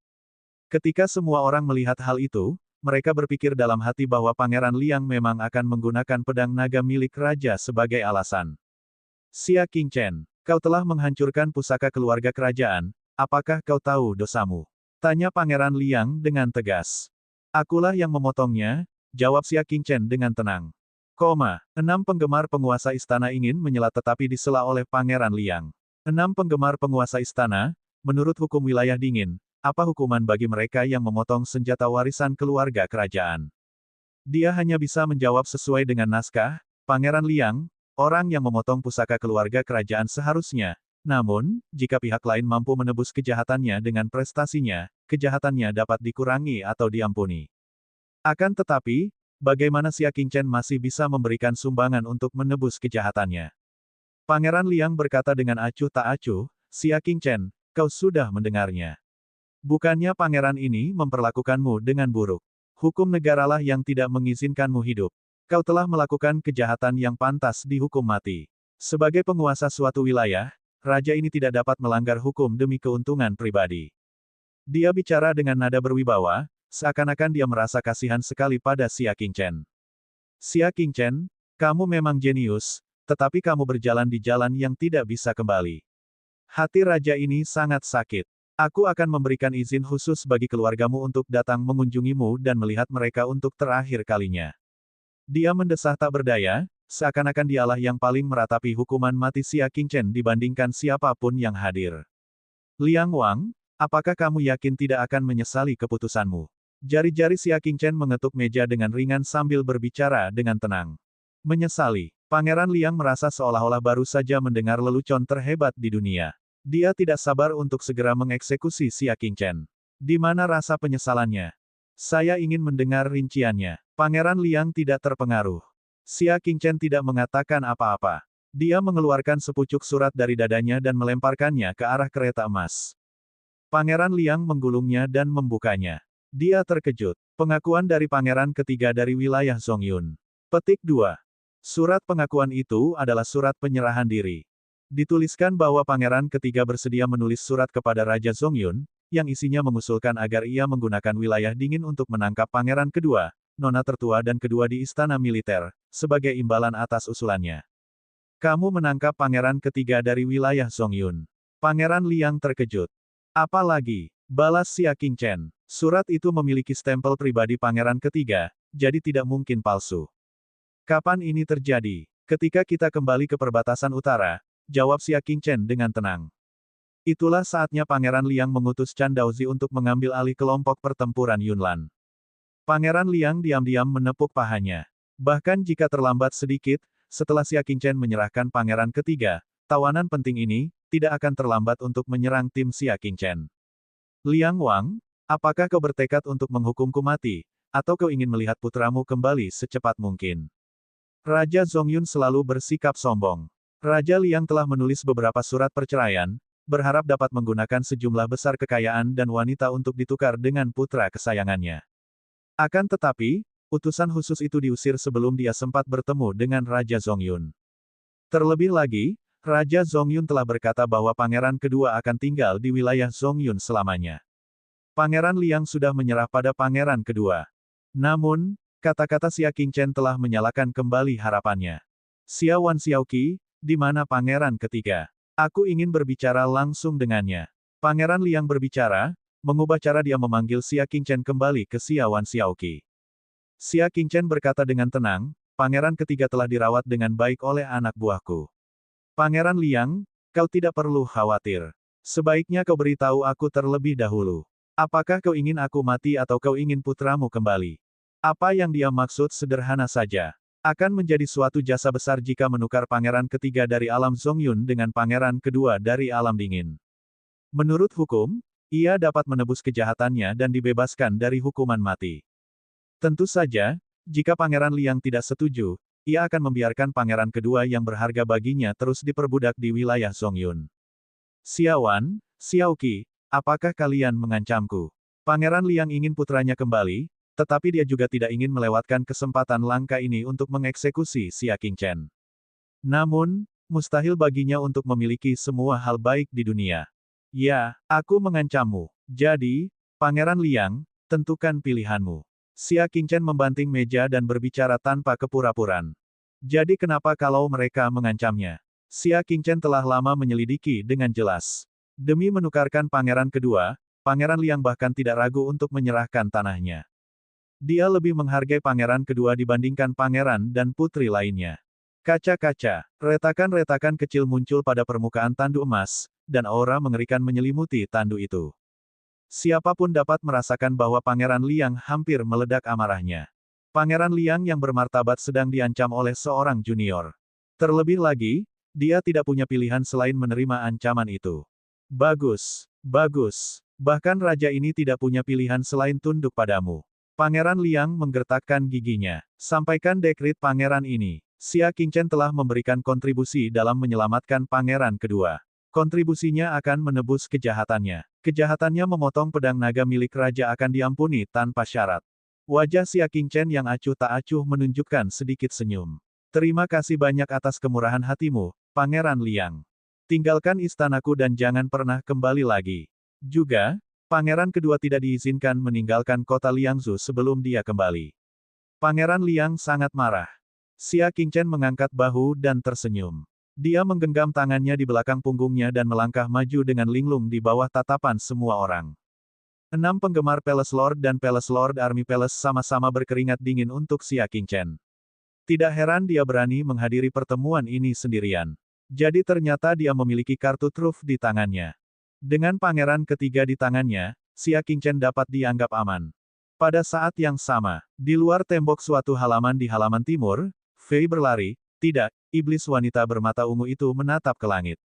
Ketika semua orang melihat hal itu, mereka berpikir dalam hati bahwa Pangeran Liang memang akan menggunakan pedang naga milik raja sebagai alasan. Xia Qingchen, kau telah menghancurkan pusaka keluarga kerajaan, apakah kau tahu dosamu? Tanya Pangeran Liang dengan tegas. Akulah yang memotongnya, jawab Xia Qingchen dengan tenang. 6 penggemar penguasa istana ingin menyela tetapi disela oleh Pangeran Liang. 6 penggemar penguasa istana, menurut hukum wilayah dingin, apa hukuman bagi mereka yang memotong senjata warisan keluarga kerajaan? Dia hanya bisa menjawab sesuai dengan naskah, Pangeran Liang, orang yang memotong pusaka keluarga kerajaan seharusnya. Namun, jika pihak lain mampu menebus kejahatannya dengan prestasinya, kejahatannya dapat dikurangi atau diampuni. Akan tetapi, bagaimana Xia Qingchen masih bisa memberikan sumbangan untuk menebus kejahatannya? Pangeran Liang berkata dengan acuh tak acuh, Xia Qingchen, kau sudah mendengarnya. Bukannya pangeran ini memperlakukanmu dengan buruk. Hukum negaralah yang tidak mengizinkanmu hidup. Kau telah melakukan kejahatan yang pantas dihukum mati. Sebagai penguasa suatu wilayah, raja ini tidak dapat melanggar hukum demi keuntungan pribadi. Dia bicara dengan nada berwibawa, seakan-akan dia merasa kasihan sekali pada Xia Qingchen. Xia Qingchen, kamu memang jenius, tetapi kamu berjalan di jalan yang tidak bisa kembali. Hati raja ini sangat sakit. Aku akan memberikan izin khusus bagi keluargamu untuk datang mengunjungimu dan melihat mereka untuk terakhir kalinya. Dia mendesah tak berdaya, seakan-akan dialah yang paling meratapi hukuman mati Xia Qingchen dibandingkan siapapun yang hadir. Liang Wang, apakah kamu yakin tidak akan menyesali keputusanmu? Jari-jari Xia Qingchen mengetuk meja dengan ringan sambil berbicara dengan tenang. Menyesali. Pangeran Liang merasa seolah-olah baru saja mendengar lelucon terhebat di dunia. Dia tidak sabar untuk segera mengeksekusi Xia Qingchen. Di mana rasa penyesalannya? Saya ingin mendengar rinciannya. Pangeran Liang tidak terpengaruh. Xia Qingchen tidak mengatakan apa-apa. Dia mengeluarkan sepucuk surat dari dadanya dan melemparkannya ke arah kereta emas. Pangeran Liang menggulungnya dan membukanya. Dia terkejut. Pengakuan dari pangeran ketiga dari wilayah Zongyun. Petik 2. Surat pengakuan itu adalah surat penyerahan diri. Dituliskan bahwa pangeran ketiga bersedia menulis surat kepada Raja Zongyun, yang isinya mengusulkan agar ia menggunakan wilayah dingin untuk menangkap pangeran kedua, nona tertua dan kedua di istana militer, sebagai imbalan atas usulannya. Kamu menangkap pangeran ketiga dari wilayah Zongyun. Pangeran Liang terkejut. Apalagi, balas Xia Qingchen. Surat itu memiliki stempel pribadi pangeran ketiga, jadi tidak mungkin palsu. Kapan ini terjadi? Ketika kita kembali ke perbatasan utara, jawab Xia Qingchen dengan tenang. Itulah saatnya Pangeran Liang mengutus Chan Daozi untuk mengambil alih kelompok pertempuran Yunlan. Pangeran Liang diam-diam menepuk pahanya. Bahkan jika terlambat sedikit, setelah Xia Qingchen menyerahkan pangeran ketiga, tawanan penting ini tidak akan terlambat untuk menyerang tim Xia Qingchen. Liang Wang, apakah kau bertekad untuk menghukumku mati, atau kau ingin melihat putramu kembali secepat mungkin? Raja Zongyun selalu bersikap sombong. Raja Liang telah menulis beberapa surat perceraian, berharap dapat menggunakan sejumlah besar kekayaan dan wanita untuk ditukar dengan putra kesayangannya. Akan tetapi, utusan khusus itu diusir sebelum dia sempat bertemu dengan Raja Zongyun. Terlebih lagi, Raja Zongyun telah berkata bahwa pangeran kedua akan tinggal di wilayah Zongyun selamanya. Pangeran Liang sudah menyerah pada pangeran kedua. Namun, kata-kata Xia Qingchen telah menyalakan kembali harapannya. Xia Wan Xiaoqi, di mana pangeran ketiga? Aku ingin berbicara langsung dengannya. Pangeran Liang berbicara, mengubah cara dia memanggil Xia Qingchen kembali ke Xia Wan Xiaoqi. Xia Qingchen berkata dengan tenang, pangeran ketiga telah dirawat dengan baik oleh anak buahku. Pangeran Liang, kau tidak perlu khawatir. Sebaiknya kau beritahu aku terlebih dahulu. Apakah kau ingin aku mati atau kau ingin putramu kembali? Apa yang dia maksud sederhana saja. Akan menjadi suatu jasa besar jika menukar pangeran ketiga dari alam Zongyun dengan pangeran kedua dari alam dingin. Menurut hukum, ia dapat menebus kejahatannya dan dibebaskan dari hukuman mati. Tentu saja, jika Pangeran Liang tidak setuju, ia akan membiarkan pangeran kedua yang berharga baginya terus diperbudak di wilayah Zongyun. Xia Wan, Xiaoqi, apakah kalian mengancamku? Pangeran Liang ingin putranya kembali, tetapi dia juga tidak ingin melewatkan kesempatan langka ini untuk mengeksekusi Xia Qingchen. Namun, mustahil baginya untuk memiliki semua hal baik di dunia. Ya, aku mengancammu. Jadi, Pangeran Liang, tentukan pilihanmu. Xia Qingchen membanting meja dan berbicara tanpa kepura-puraan. Jadi kenapa kalau mereka mengancamnya? Xia Qingchen telah lama menyelidiki dengan jelas. Demi menukarkan pangeran kedua, Pangeran Liang bahkan tidak ragu untuk menyerahkan tanahnya. Dia lebih menghargai pangeran kedua dibandingkan pangeran dan putri lainnya. Kaca-kaca, retakan-retakan kecil muncul pada permukaan tandu emas, dan aura mengerikan menyelimuti tandu itu. Siapapun dapat merasakan bahwa Pangeran Liang hampir meledak amarahnya. Pangeran Liang yang bermartabat sedang diancam oleh seorang junior. Terlebih lagi, dia tidak punya pilihan selain menerima ancaman itu. Bagus, bagus. Bahkan raja ini tidak punya pilihan selain tunduk padamu. Pangeran Liang menggertakkan giginya. Sampaikan dekrit pangeran ini. Xia Qingchen telah memberikan kontribusi dalam menyelamatkan pangeran kedua. Kontribusinya akan menebus kejahatannya. Kejahatannya memotong pedang naga milik raja akan diampuni tanpa syarat. Wajah Xia Qingchen yang acuh tak acuh menunjukkan sedikit senyum. Terima kasih banyak atas kemurahan hatimu, Pangeran Liang. Tinggalkan istanaku dan jangan pernah kembali lagi. Juga, pangeran kedua tidak diizinkan meninggalkan kota Liangzhou sebelum dia kembali. Pangeran Liang sangat marah. Xia Qingchen mengangkat bahu dan tersenyum. Dia menggenggam tangannya di belakang punggungnya dan melangkah maju dengan linglung di bawah tatapan semua orang. 6 penggemar Palace Lord dan Palace Lord Army Palace sama-sama berkeringat dingin untuk Xia Qingchen. Tidak heran dia berani menghadiri pertemuan ini sendirian. Jadi ternyata dia memiliki kartu truf di tangannya. Dengan pangeran ketiga di tangannya, Xia Qingchen dapat dianggap aman. Pada saat yang sama, di luar tembok suatu halaman di halaman timur, Fei berlari. Tidak, iblis wanita bermata ungu itu menatap ke langit.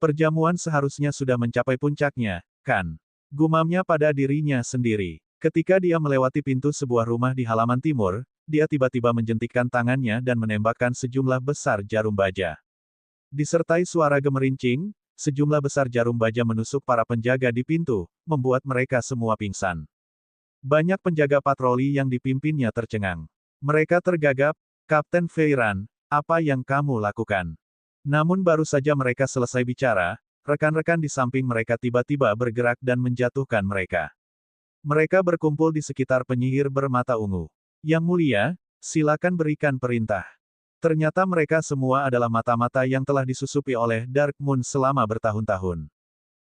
Perjamuan seharusnya sudah mencapai puncaknya, kan? Gumamnya pada dirinya sendiri. Ketika dia melewati pintu sebuah rumah di halaman timur, dia tiba-tiba menjentikkan tangannya dan menembakkan sejumlah besar jarum baja. Disertai suara gemerincing, sejumlah besar jarum baja menusuk para penjaga di pintu, membuat mereka semua pingsan. Banyak penjaga patroli yang dipimpinnya tercengang. Mereka tergagap, Kapten Fei Ran, apa yang kamu lakukan? Namun baru saja mereka selesai bicara, rekan-rekan di samping mereka tiba-tiba bergerak dan menjatuhkan mereka. Mereka berkumpul di sekitar penyihir bermata ungu. Yang mulia, silakan berikan perintah. Ternyata mereka semua adalah mata-mata yang telah disusupi oleh Dark Moon selama bertahun-tahun.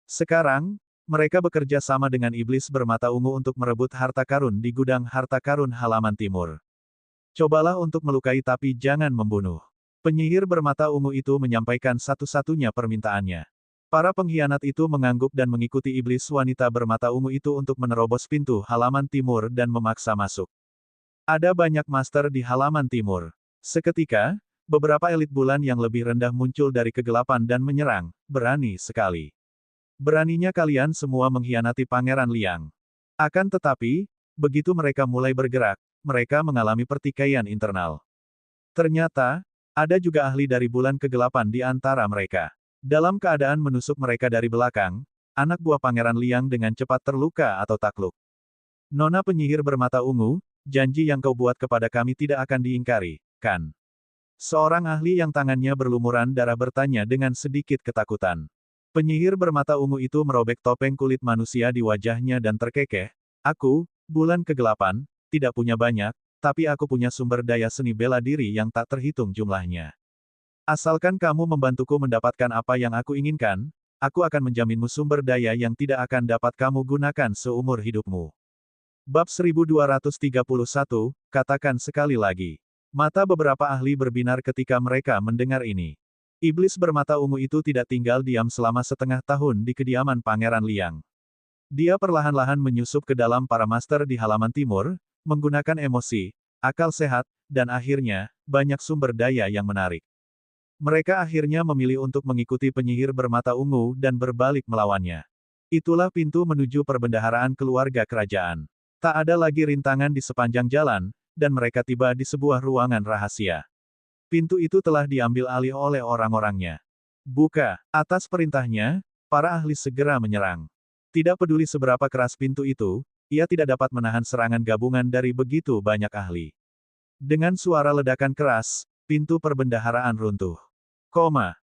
Sekarang, mereka bekerja sama dengan iblis bermata ungu untuk merebut harta karun di gudang harta karun halaman timur. Cobalah untuk melukai tapi jangan membunuh. Penyihir bermata ungu itu menyampaikan satu-satunya permintaannya. Para pengkhianat itu mengangguk dan mengikuti iblis wanita bermata ungu itu untuk menerobos pintu halaman timur dan memaksa masuk. Ada banyak master di halaman timur. Seketika, beberapa elit bulan yang lebih rendah muncul dari kegelapan dan menyerang, berani sekali. Beraninya kalian semua mengkhianati Pangeran Liang. Akan tetapi, begitu mereka mulai bergerak, mereka mengalami pertikaian internal. Ternyata, ada juga ahli dari bulan kegelapan di antara mereka. Dalam keadaan menusuk mereka dari belakang, anak buah Pangeran Liang dengan cepat terluka atau takluk. Nona penyihir bermata ungu, janji yang kau buat kepada kami tidak akan diingkari, kan? Seorang ahli yang tangannya berlumuran darah bertanya dengan sedikit ketakutan. Penyihir bermata ungu itu merobek topeng kulit manusia di wajahnya dan terkekeh, aku, bulan kegelapan, tidak punya banyak, tapi aku punya sumber daya seni bela diri yang tak terhitung jumlahnya. Asalkan kamu membantuku mendapatkan apa yang aku inginkan, aku akan menjaminmu sumber daya yang tidak akan dapat kamu gunakan seumur hidupmu. Bab 1231, katakan sekali lagi. Mata beberapa ahli berbinar ketika mereka mendengar ini. Iblis bermata ungu itu tidak tinggal diam selama setengah tahun di kediaman Pangeran Liang. Dia perlahan-lahan menyusup ke dalam para master di halaman timur, menggunakan emosi, akal sehat, dan akhirnya, banyak sumber daya yang menarik. Mereka akhirnya memilih untuk mengikuti penyihir bermata ungu dan berbalik melawannya. Itulah pintu menuju perbendaharaan keluarga kerajaan. Tak ada lagi rintangan di sepanjang jalan, dan mereka tiba di sebuah ruangan rahasia. Pintu itu telah diambil alih oleh orang-orangnya. Buka. Atas perintahnya, para ahli segera menyerang. Tidak peduli seberapa keras pintu itu, ia tidak dapat menahan serangan gabungan dari begitu banyak ahli. Dengan suara ledakan keras, pintu perbendaharaan runtuh.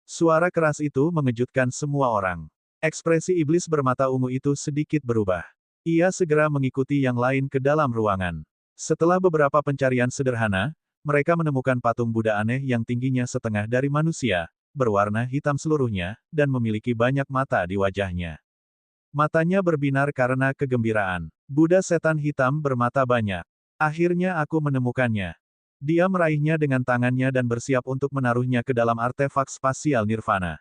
Suara keras itu mengejutkan semua orang. Ekspresi iblis bermata ungu itu sedikit berubah. Ia segera mengikuti yang lain ke dalam ruangan. Setelah beberapa pencarian sederhana, mereka menemukan patung Buddha aneh yang tingginya setengah dari manusia, berwarna hitam seluruhnya, dan memiliki banyak mata di wajahnya. Matanya berbinar karena kegembiraan. Buddha setan hitam bermata banyak. Akhirnya aku menemukannya. Dia meraihnya dengan tangannya dan bersiap untuk menaruhnya ke dalam artefak spasial nirvana.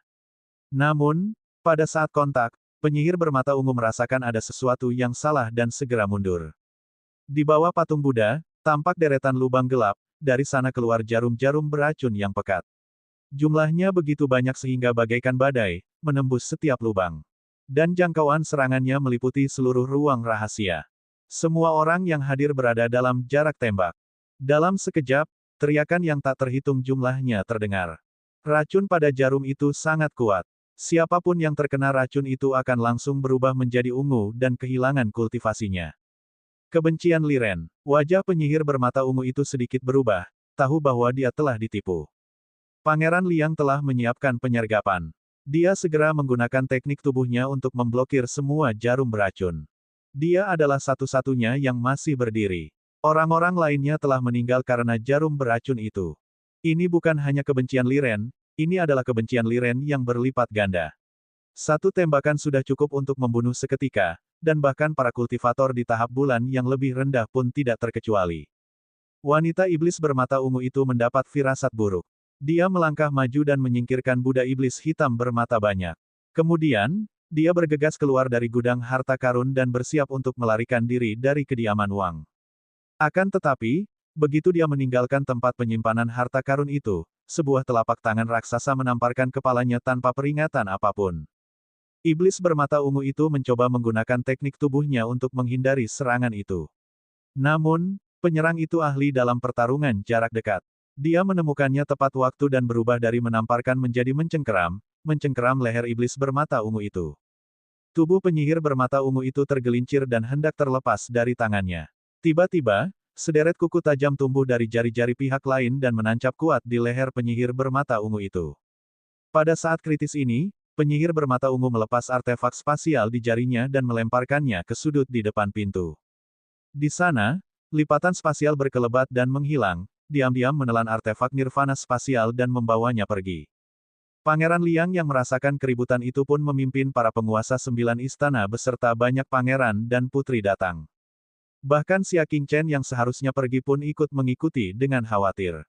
Namun, pada saat kontak, penyihir bermata ungu merasakan ada sesuatu yang salah dan segera mundur. Di bawah patung Buddha, tampak deretan lubang gelap, dari sana keluar jarum-jarum beracun yang pekat. Jumlahnya begitu banyak sehingga bagaikan badai, menembus setiap lubang. Dan jangkauan serangannya meliputi seluruh ruang rahasia. Semua orang yang hadir berada dalam jarak tembak. Dalam sekejap, teriakan yang tak terhitung jumlahnya terdengar. Racun pada jarum itu sangat kuat. Siapapun yang terkena racun itu akan langsung berubah menjadi ungu dan kehilangan kultivasinya. Kebencian Liren. Wajah penyihir bermata ungu itu sedikit berubah, tahu bahwa dia telah ditipu. Pangeran Liang telah menyiapkan penyergapan. Dia segera menggunakan teknik tubuhnya untuk memblokir semua jarum beracun. Dia adalah satu-satunya yang masih berdiri. Orang-orang lainnya telah meninggal karena jarum beracun itu. Ini bukan hanya kebencian Liren, ini adalah kebencian Liren yang berlipat ganda. Satu tembakan sudah cukup untuk membunuh seketika, dan bahkan para kultivator di tahap bulan yang lebih rendah pun tidak terkecuali. Wanita iblis bermata ungu itu mendapat firasat buruk. Dia melangkah maju dan menyingkirkan Buddha iblis hitam bermata banyak. Kemudian, dia bergegas keluar dari gudang harta karun dan bersiap untuk melarikan diri dari kediaman Wang. Akan tetapi, begitu dia meninggalkan tempat penyimpanan harta karun itu, sebuah telapak tangan raksasa menamparkan kepalanya tanpa peringatan apapun. Iblis bermata ungu itu mencoba menggunakan teknik tubuhnya untuk menghindari serangan itu. Namun, penyerang itu ahli dalam pertarungan jarak dekat. Dia menemukannya tepat waktu dan berubah dari menamparkan menjadi mencengkeram leher iblis bermata ungu itu. Tubuh penyihir bermata ungu itu tergelincir dan hendak terlepas dari tangannya. Tiba-tiba, sederet kuku tajam tumbuh dari jari-jari pihak lain dan menancap kuat di leher penyihir bermata ungu itu. Pada saat kritis ini, Penyihir bermata ungu melepas artefak spasial di jarinya dan melemparkannya ke sudut di depan pintu. Di sana, lipatan spasial berkelebat dan menghilang, diam-diam menelan artefak nirvana spasial dan membawanya pergi. Pangeran Liang yang merasakan keributan itu pun memimpin para penguasa 9 istana beserta banyak pangeran dan putri datang. Bahkan Xia Qingchen yang seharusnya pergi pun ikut mengikuti dengan khawatir.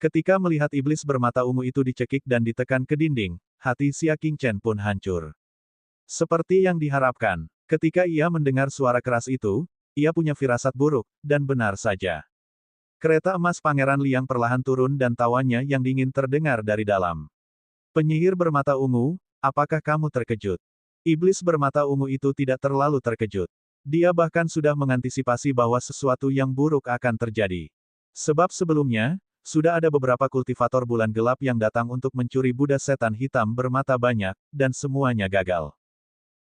Ketika melihat iblis bermata ungu itu dicekik dan ditekan ke dinding, hati Xia Qingchen pun hancur. Seperti yang diharapkan, ketika ia mendengar suara keras itu, ia punya firasat buruk, dan benar saja. Kereta emas Pangeran Liang perlahan turun dan tawanya yang dingin terdengar dari dalam. Penyihir bermata ungu, apakah kamu terkejut? Iblis bermata ungu itu tidak terlalu terkejut. Dia bahkan sudah mengantisipasi bahwa sesuatu yang buruk akan terjadi. Sebab sebelumnya, sudah ada beberapa kultivator bulan gelap yang datang untuk mencuri Buddha setan hitam bermata banyak, dan semuanya gagal.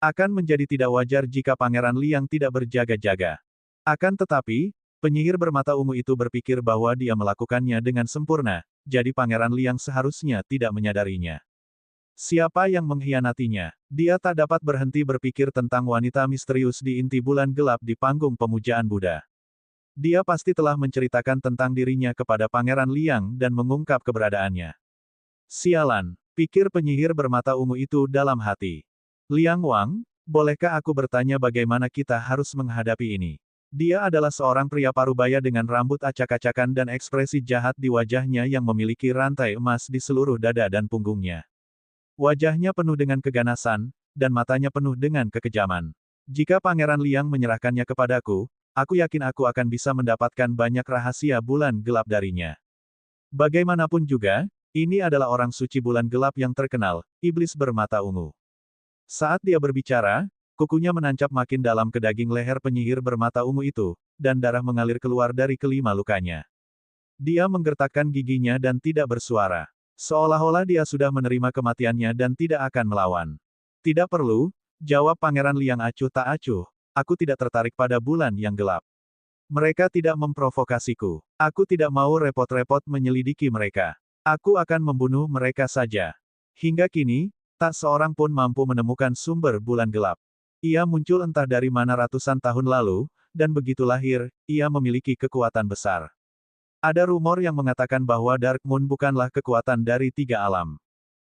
Akan menjadi tidak wajar jika Pangeran Liang tidak berjaga-jaga. Akan tetapi, penyihir bermata ungu itu berpikir bahwa dia melakukannya dengan sempurna, jadi Pangeran Liang seharusnya tidak menyadarinya. Siapa yang mengkhianatinya? Dia tak dapat berhenti berpikir tentang wanita misterius di inti bulan gelap di panggung pemujaan Buddha. Dia pasti telah menceritakan tentang dirinya kepada Pangeran Liang dan mengungkap keberadaannya. Sialan, pikir penyihir bermata ungu itu dalam hati. Liang Wang, bolehkah aku bertanya bagaimana kita harus menghadapi ini? Dia adalah seorang pria parubaya dengan rambut acak-acakan dan ekspresi jahat di wajahnya yang memiliki rantai emas di seluruh dada dan punggungnya. Wajahnya penuh dengan keganasan, dan matanya penuh dengan kekejaman. Jika Pangeran Liang menyerahkannya kepadaku, aku yakin aku akan bisa mendapatkan banyak rahasia bulan gelap darinya. Bagaimanapun juga, ini adalah orang suci bulan gelap yang terkenal, iblis bermata ungu. Saat dia berbicara, kukunya menancap makin dalam ke daging leher penyihir bermata ungu itu, dan darah mengalir keluar dari kelima lukanya. Dia menggertakkan giginya dan tidak bersuara. Seolah-olah dia sudah menerima kematiannya dan tidak akan melawan. Tidak perlu, jawab Pangeran Liang acuh tak acuh. Aku tidak tertarik pada bulan yang gelap. Mereka tidak memprovokasiku. Aku tidak mau repot-repot menyelidiki mereka. Aku akan membunuh mereka saja. Hingga kini, tak seorang pun mampu menemukan sumber bulan gelap. Ia muncul entah dari mana ratusan tahun lalu, dan begitu lahir, ia memiliki kekuatan besar. Ada rumor yang mengatakan bahwa Dark Moon bukanlah kekuatan dari 3 alam.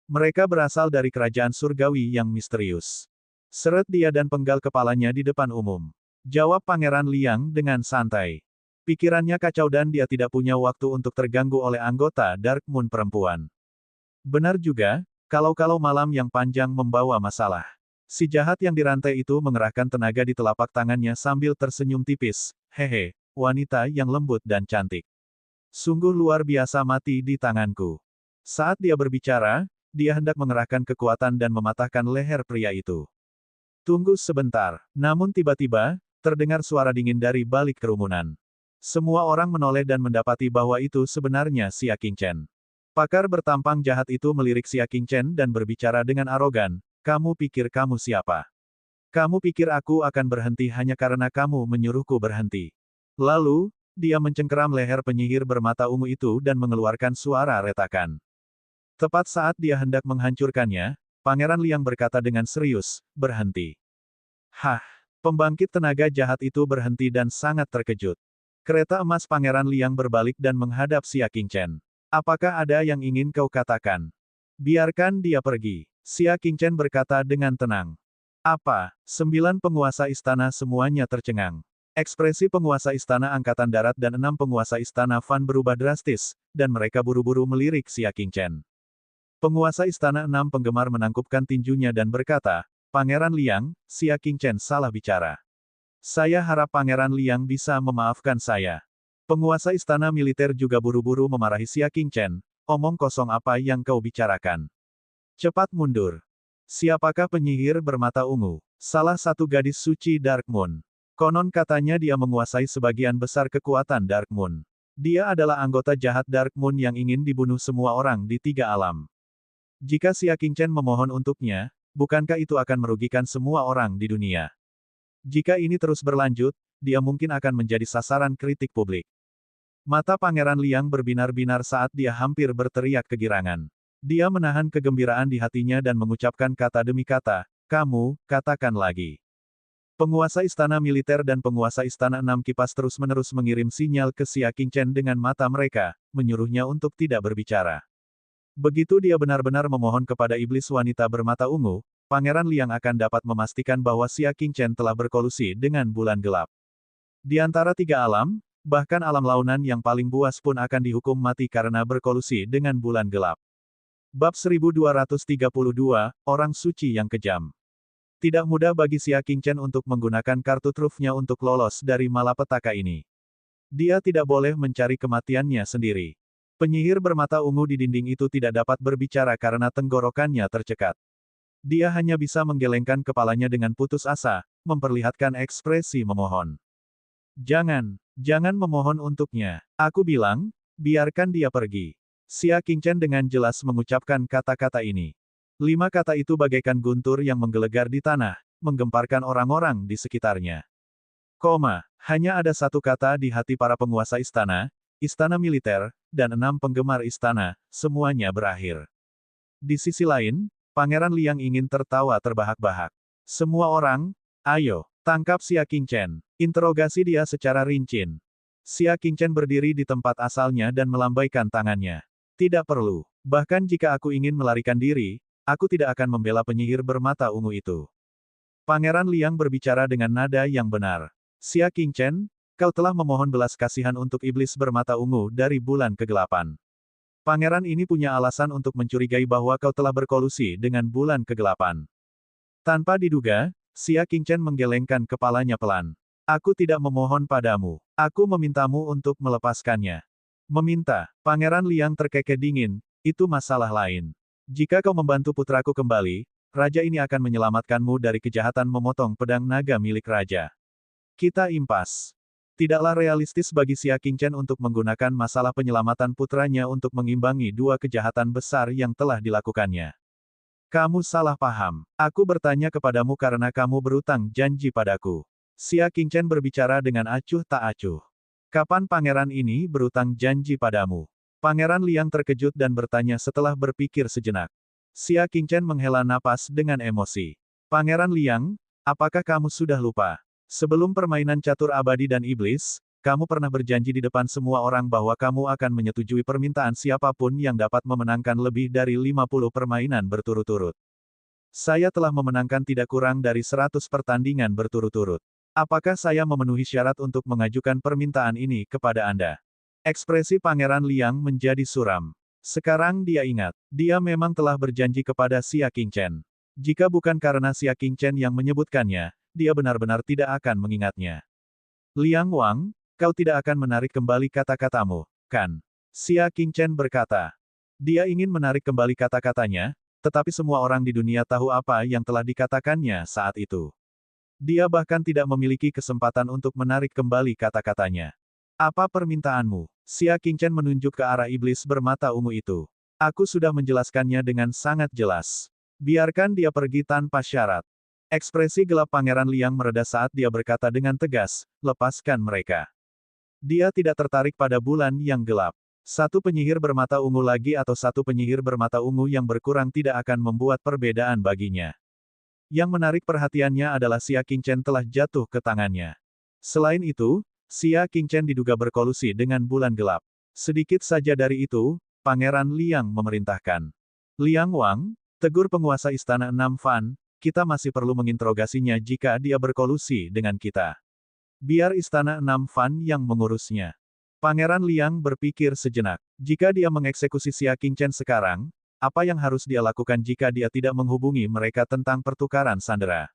Mereka berasal dari kerajaan surgawi yang misterius. Seret dia dan penggal kepalanya di depan umum. Jawab Pangeran Liang dengan santai. Pikirannya kacau dan dia tidak punya waktu untuk terganggu oleh anggota Dark Moon perempuan. Benar juga, kalau malam yang panjang membawa masalah. Si jahat yang dirantai itu mengerahkan tenaga di telapak tangannya sambil tersenyum tipis. Hehe, wanita yang lembut dan cantik. Sungguh luar biasa mati di tanganku. Saat dia berbicara, dia hendak mengerahkan kekuatan dan mematahkan leher pria itu. Tunggu sebentar. Namun tiba-tiba, terdengar suara dingin dari balik kerumunan. Semua orang menoleh dan mendapati bahwa itu sebenarnya Xia Qingchen. Pakar bertampang jahat itu melirik Xia Qingchen dan berbicara dengan arogan, "Kamu pikir kamu siapa? Kamu pikir aku akan berhenti hanya karena kamu menyuruhku berhenti?" Lalu, dia mencengkeram leher penyihir bermata ungu itu dan mengeluarkan suara retakan. Tepat saat dia hendak menghancurkannya, Pangeran Liang berkata dengan serius, "Berhenti." Hah! Pembangkit tenaga jahat itu berhenti dan sangat terkejut. Kereta emas Pangeran Liang berbalik dan menghadap Xia Qingchen. "Apakah ada yang ingin kau katakan?" "Biarkan dia pergi," Xia Qingchen berkata dengan tenang. "Apa?" 9 penguasa istana semuanya tercengang. Ekspresi penguasa istana Angkatan Darat dan 6 penguasa istana Fan berubah drastis, dan mereka buru-buru melirik Xia Qingchen. Penguasa istana 6 penggemar menangkupkan tinjunya dan berkata, "Pangeran Liang, Xia Qingchen salah bicara. Saya harap Pangeran Liang bisa memaafkan saya." Penguasa istana militer juga buru-buru memarahi Xia Qingchen, "Omong kosong apa yang kau bicarakan? Cepat mundur." Siapakah penyihir bermata ungu? Salah satu gadis suci Dark Moon. Konon katanya dia menguasai sebagian besar kekuatan Dark Moon. Dia adalah anggota jahat Dark Moon yang ingin dibunuh semua orang di 3 alam. Jika Xia Qingchen memohon untuknya, bukankah itu akan merugikan semua orang di dunia? Jika ini terus berlanjut, dia mungkin akan menjadi sasaran kritik publik. Mata Pangeran Liang berbinar-binar saat dia hampir berteriak kegirangan. Dia menahan kegembiraan di hatinya dan mengucapkan kata demi kata, kamu, katakan lagi. Penguasa istana militer dan penguasa istana enam kipas terus-menerus mengirim sinyal ke Xia Qingchen dengan mata mereka, menyuruhnya untuk tidak berbicara. Begitu dia benar-benar memohon kepada iblis wanita bermata ungu, Pangeran Liang akan dapat memastikan bahwa Xia Qingchen telah berkolusi dengan bulan gelap. Di antara tiga alam, bahkan alam launan yang paling buas pun akan dihukum mati karena berkolusi dengan bulan gelap. Bab 1232, Orang Suci yang Kejam. Tidak mudah bagi Xia Qingchen untuk menggunakan kartu trufnya untuk lolos dari malapetaka ini. Dia tidak boleh mencari kematiannya sendiri. Penyihir bermata ungu di dinding itu tidak dapat berbicara karena tenggorokannya tercekat. Dia hanya bisa menggelengkan kepalanya dengan putus asa, memperlihatkan ekspresi memohon. Jangan memohon untuknya. Aku bilang, biarkan dia pergi. Xia Qingchen dengan jelas mengucapkan kata-kata ini. 5 kata itu bagaikan guntur yang menggelegar di tanah, menggemparkan orang-orang di sekitarnya. Hanya ada satu kata di hati para penguasa istana militer, dan 6 penggemar istana, semuanya berakhir. Di sisi lain, Pangeran Liang ingin tertawa terbahak-bahak. Semua orang, ayo, tangkap Xia Qingchen. Interogasi dia secara rinci. Xia Qingchen berdiri di tempat asalnya dan melambaikan tangannya. Tidak perlu. Bahkan jika aku ingin melarikan diri, aku tidak akan membela penyihir bermata ungu itu. Pangeran Liang berbicara dengan nada yang benar. Xia Qingchen, kau telah memohon belas kasihan untuk iblis bermata ungu dari bulan kegelapan. Pangeran ini punya alasan untuk mencurigai bahwa kau telah berkolusi dengan bulan kegelapan. Tanpa diduga, Xia Qingchen menggelengkan kepalanya pelan. Aku tidak memohon padamu. Aku memintamu untuk melepaskannya. Meminta. Pangeran Liang terkekeh dingin, itu masalah lain. Jika kau membantu putraku kembali, raja ini akan menyelamatkanmu dari kejahatan memotong pedang naga milik raja. Kita impas. Tidaklah realistis bagi Xia Qingchen untuk menggunakan masalah penyelamatan putranya untuk mengimbangi 2 kejahatan besar yang telah dilakukannya. Kamu salah paham. Aku bertanya kepadamu karena kamu berutang janji padaku. Xia Qingchen berbicara dengan acuh tak acuh. Kapan pangeran ini berutang janji padamu? Pangeran Liang terkejut dan bertanya setelah berpikir sejenak. Xia Qingchen menghela napas dengan emosi. Pangeran Liang, apakah kamu sudah lupa? Sebelum permainan catur abadi dan iblis, kamu pernah berjanji di depan semua orang bahwa kamu akan menyetujui permintaan siapapun yang dapat memenangkan lebih dari 50 permainan berturut-turut. Saya telah memenangkan tidak kurang dari 100 pertandingan berturut-turut. Apakah saya memenuhi syarat untuk mengajukan permintaan ini kepada Anda? Ekspresi Pangeran Liang menjadi suram. Sekarang dia ingat, dia memang telah berjanji kepada Xia Qingchen. Jika bukan karena Xia Qingchen yang menyebutkannya, dia benar-benar tidak akan mengingatnya. Liang Wang, kau tidak akan menarik kembali kata-katamu, kan? Xia Qingchen berkata. Dia ingin menarik kembali kata-katanya, tetapi semua orang di dunia tahu apa yang telah dikatakannya saat itu. Dia bahkan tidak memiliki kesempatan untuk menarik kembali kata-katanya. Apa permintaanmu? Xia Qingchen menunjuk ke arah iblis bermata ungu itu. Aku sudah menjelaskannya dengan sangat jelas. Biarkan dia pergi tanpa syarat. Ekspresi gelap Pangeran Liang mereda saat dia berkata dengan tegas, lepaskan mereka. Dia tidak tertarik pada bulan yang gelap. Satu penyihir bermata ungu lagi atau satu penyihir bermata ungu yang berkurang tidak akan membuat perbedaan baginya. Yang menarik perhatiannya adalah Xia Qingchen telah jatuh ke tangannya. Selain itu, Xia Qingchen diduga berkolusi dengan bulan gelap. Sedikit saja dari itu, Pangeran Liang memerintahkan. Liang Wang, tegur penguasa istana 6 Fan, kita masih perlu menginterogasinya jika dia berkolusi dengan kita. Biar istana 6 Fan yang mengurusnya. Pangeran Liang berpikir sejenak. Jika dia mengeksekusi Xia Qingchen sekarang, apa yang harus dia lakukan jika dia tidak menghubungi mereka tentang pertukaran sandera?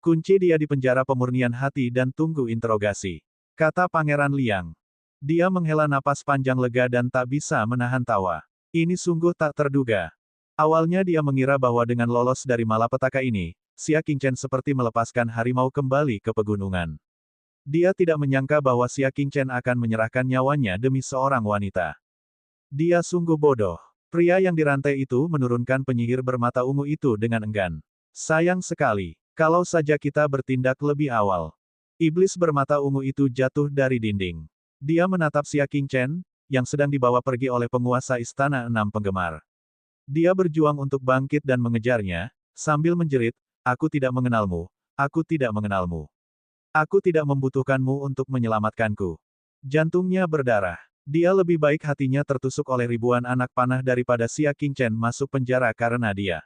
Kunci dia di penjara pemurnian hati dan tunggu interogasi. Kata Pangeran Liang. Dia menghela napas panjang lega dan tak bisa menahan tawa. Ini sungguh tak terduga. Awalnya dia mengira bahwa dengan lolos dari malapetaka ini, Xia Qingchen seperti melepaskan harimau kembali ke pegunungan. Dia tidak menyangka bahwa Xia Qingchen akan menyerahkan nyawanya demi seorang wanita. Dia sungguh bodoh. Pria yang dirantai itu menurunkan penyihir bermata ungu itu dengan enggan. Sayang sekali, kalau saja kita bertindak lebih awal. Iblis bermata ungu itu jatuh dari dinding. Dia menatap Xia Qingchen, yang sedang dibawa pergi oleh penguasa istana 6 penggemar. Dia berjuang untuk bangkit dan mengejarnya, sambil menjerit, "Aku tidak mengenalmu, aku tidak mengenalmu. Aku tidak membutuhkanmu untuk menyelamatkanku." Jantungnya berdarah. Dia lebih baik hatinya tertusuk oleh ribuan anak panah daripada Xia Qingchen masuk penjara karena dia.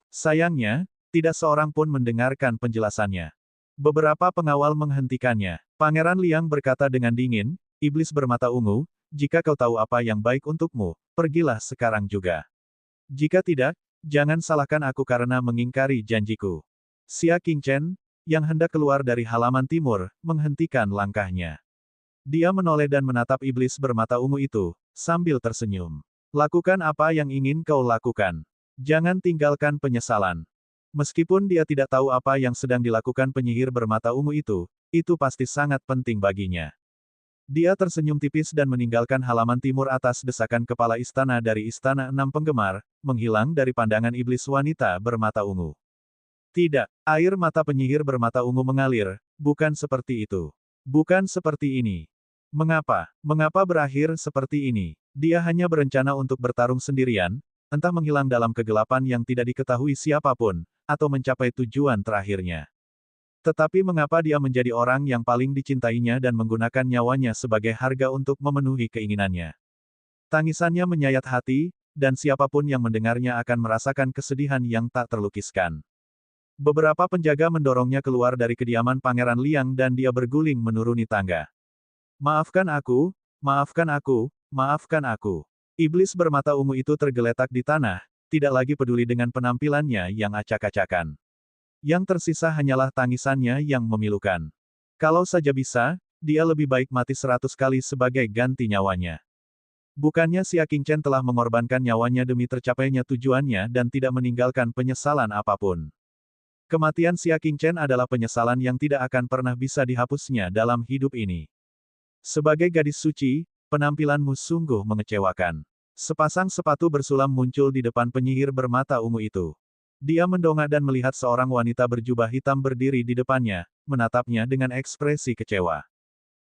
Sayangnya, tidak seorang pun mendengarkan penjelasannya. Beberapa pengawal menghentikannya. Pangeran Liang berkata dengan dingin, "Iblis bermata ungu, jika kau tahu apa yang baik untukmu, pergilah sekarang juga. Jika tidak, jangan salahkan aku karena mengingkari janjiku." Xia Qingchen, yang hendak keluar dari halaman timur, menghentikan langkahnya. Dia menoleh dan menatap iblis bermata ungu itu, sambil tersenyum. "Lakukan apa yang ingin kau lakukan. Jangan tinggalkan penyesalan." Meskipun dia tidak tahu apa yang sedang dilakukan penyihir bermata ungu itu pasti sangat penting baginya. Dia tersenyum tipis dan meninggalkan halaman timur atas desakan kepala istana dari Istana Enam Penggemar, menghilang dari pandangan iblis wanita bermata ungu. Tidak, air mata penyihir bermata ungu mengalir, bukan seperti itu. Bukan seperti ini. Mengapa? Mengapa berakhir seperti ini? Dia hanya berencana untuk bertarung sendirian, entah menghilang dalam kegelapan yang tidak diketahui siapapun, atau mencapai tujuan terakhirnya. Tetapi mengapa dia menjadi orang yang paling dicintainya dan menggunakan nyawanya sebagai harga untuk memenuhi keinginannya? Tangisannya menyayat hati, dan siapapun yang mendengarnya akan merasakan kesedihan yang tak terlukiskan. Beberapa penjaga mendorongnya keluar dari kediaman Pangeran Liang dan dia berguling menuruni tangga. "Maafkan aku, maafkan aku, maafkan aku." Iblis bermata ungu itu tergeletak di tanah, tidak lagi peduli dengan penampilannya yang acak-acakan. Yang tersisa hanyalah tangisannya yang memilukan. Kalau saja bisa, dia lebih baik mati 100 kali sebagai ganti nyawanya. Bukannya Xia Qingchen telah mengorbankan nyawanya demi tercapainya tujuannya dan tidak meninggalkan penyesalan apapun. Kematian Xia Qingchen adalah penyesalan yang tidak akan pernah bisa dihapusnya dalam hidup ini. Sebagai gadis suci, penampilanmu sungguh mengecewakan. Sepasang sepatu bersulam muncul di depan penyihir bermata ungu itu. Dia mendongak dan melihat seorang wanita berjubah hitam berdiri di depannya, menatapnya dengan ekspresi kecewa.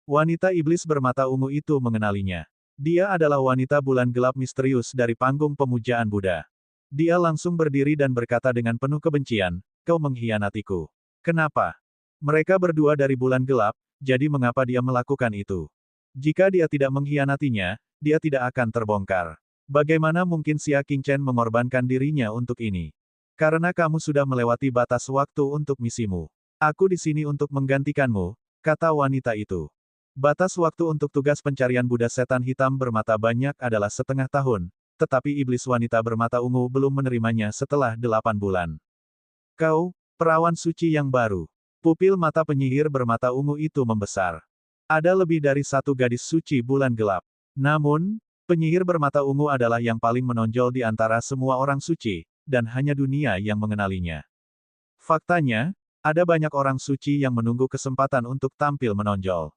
Wanita iblis bermata ungu itu mengenalinya. Dia adalah wanita bulan gelap misterius dari panggung pemujaan Buddha. Dia langsung berdiri dan berkata dengan penuh kebencian, "Kau mengkhianatiku. Kenapa?" Mereka berdua dari bulan gelap, jadi mengapa dia melakukan itu? Jika dia tidak mengkhianatinya, dia tidak akan terbongkar. Bagaimana mungkin Xia Qingchen mengorbankan dirinya untuk ini? Karena kamu sudah melewati batas waktu untuk misimu. Aku di sini untuk menggantikanmu, kata wanita itu. Batas waktu untuk tugas pencarian Buddha setan hitam bermata banyak adalah 1/2 tahun, tetapi iblis wanita bermata ungu belum menerimanya setelah 8 bulan. "Kau, perawan suci yang baru." Pupil mata penyihir bermata ungu itu membesar. Ada lebih dari satu gadis suci bulan gelap. Namun, penyihir bermata ungu adalah yang paling menonjol di antara semua orang suci, dan hanya dunia yang mengenalinya. Faktanya, ada banyak orang suci yang menunggu kesempatan untuk tampil menonjol.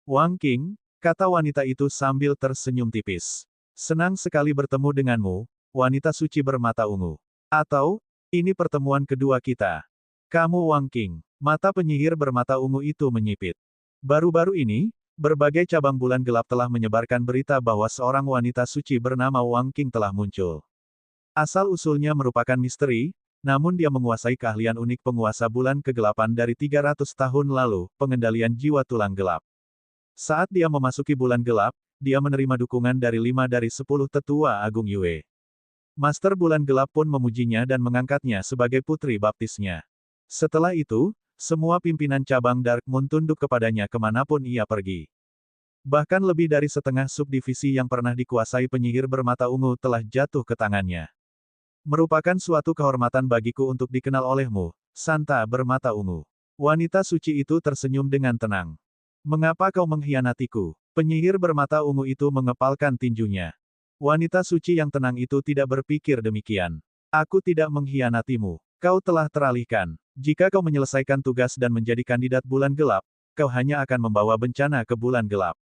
"Wang Qing," kata wanita itu sambil tersenyum tipis. "Senang sekali bertemu denganmu, wanita suci bermata ungu. Atau, ini pertemuan kedua kita. Kamu Wang Qing." Mata penyihir bermata ungu itu menyipit. Baru-baru ini, berbagai cabang bulan gelap telah menyebarkan berita bahwa seorang wanita suci bernama Wang Qing telah muncul. Asal-usulnya merupakan misteri, namun dia menguasai keahlian unik penguasa bulan kegelapan dari 300 tahun lalu, pengendalian jiwa tulang gelap. Saat dia memasuki bulan gelap, dia menerima dukungan dari 5 dari 10 tetua agung Yue. Master bulan gelap pun memujinya dan mengangkatnya sebagai putri baptisnya. Setelah itu, semua pimpinan cabang Dark Moon tunduk kepadanya kemanapun ia pergi. Bahkan lebih dari setengah subdivisi yang pernah dikuasai penyihir bermata ungu telah jatuh ke tangannya. Merupakan suatu kehormatan bagiku untuk dikenal olehmu, Santa bermata ungu. Wanita suci itu tersenyum dengan tenang. "Mengapa kau mengkhianatiku?" Penyihir bermata ungu itu mengepalkan tinjunya. Wanita suci yang tenang itu tidak berpikir demikian. "Aku tidak mengkhianatimu. Kau telah teralihkan. Jika kau menyelesaikan tugas dan menjadi kandidat bulan gelap, kau hanya akan membawa bencana ke bulan gelap.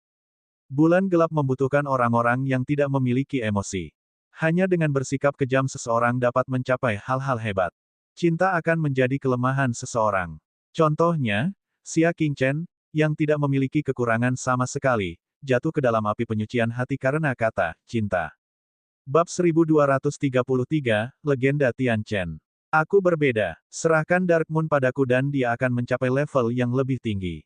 Bulan gelap membutuhkan orang-orang yang tidak memiliki emosi. Hanya dengan bersikap kejam seseorang dapat mencapai hal-hal hebat. Cinta akan menjadi kelemahan seseorang. Contohnya, Xia Qingchen, yang tidak memiliki kekurangan sama sekali, jatuh ke dalam api penyucian hati karena kata cinta. Bab 1233, Legenda Tian Chen. Aku berbeda. Serahkan Dark Moon padaku dan dia akan mencapai level yang lebih tinggi.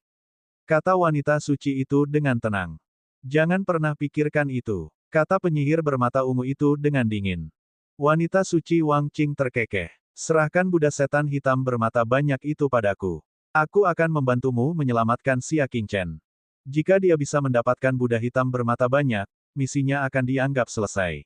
Kata wanita suci itu dengan tenang. Jangan pernah pikirkan itu. Kata penyihir bermata ungu itu dengan dingin. Wanita suci Wang Qing terkekeh. Serahkan Buddha setan hitam bermata banyak itu padaku. Aku akan membantumu menyelamatkan Xia Qingchen. Jika dia bisa mendapatkan Buddha hitam bermata banyak, misinya akan dianggap selesai.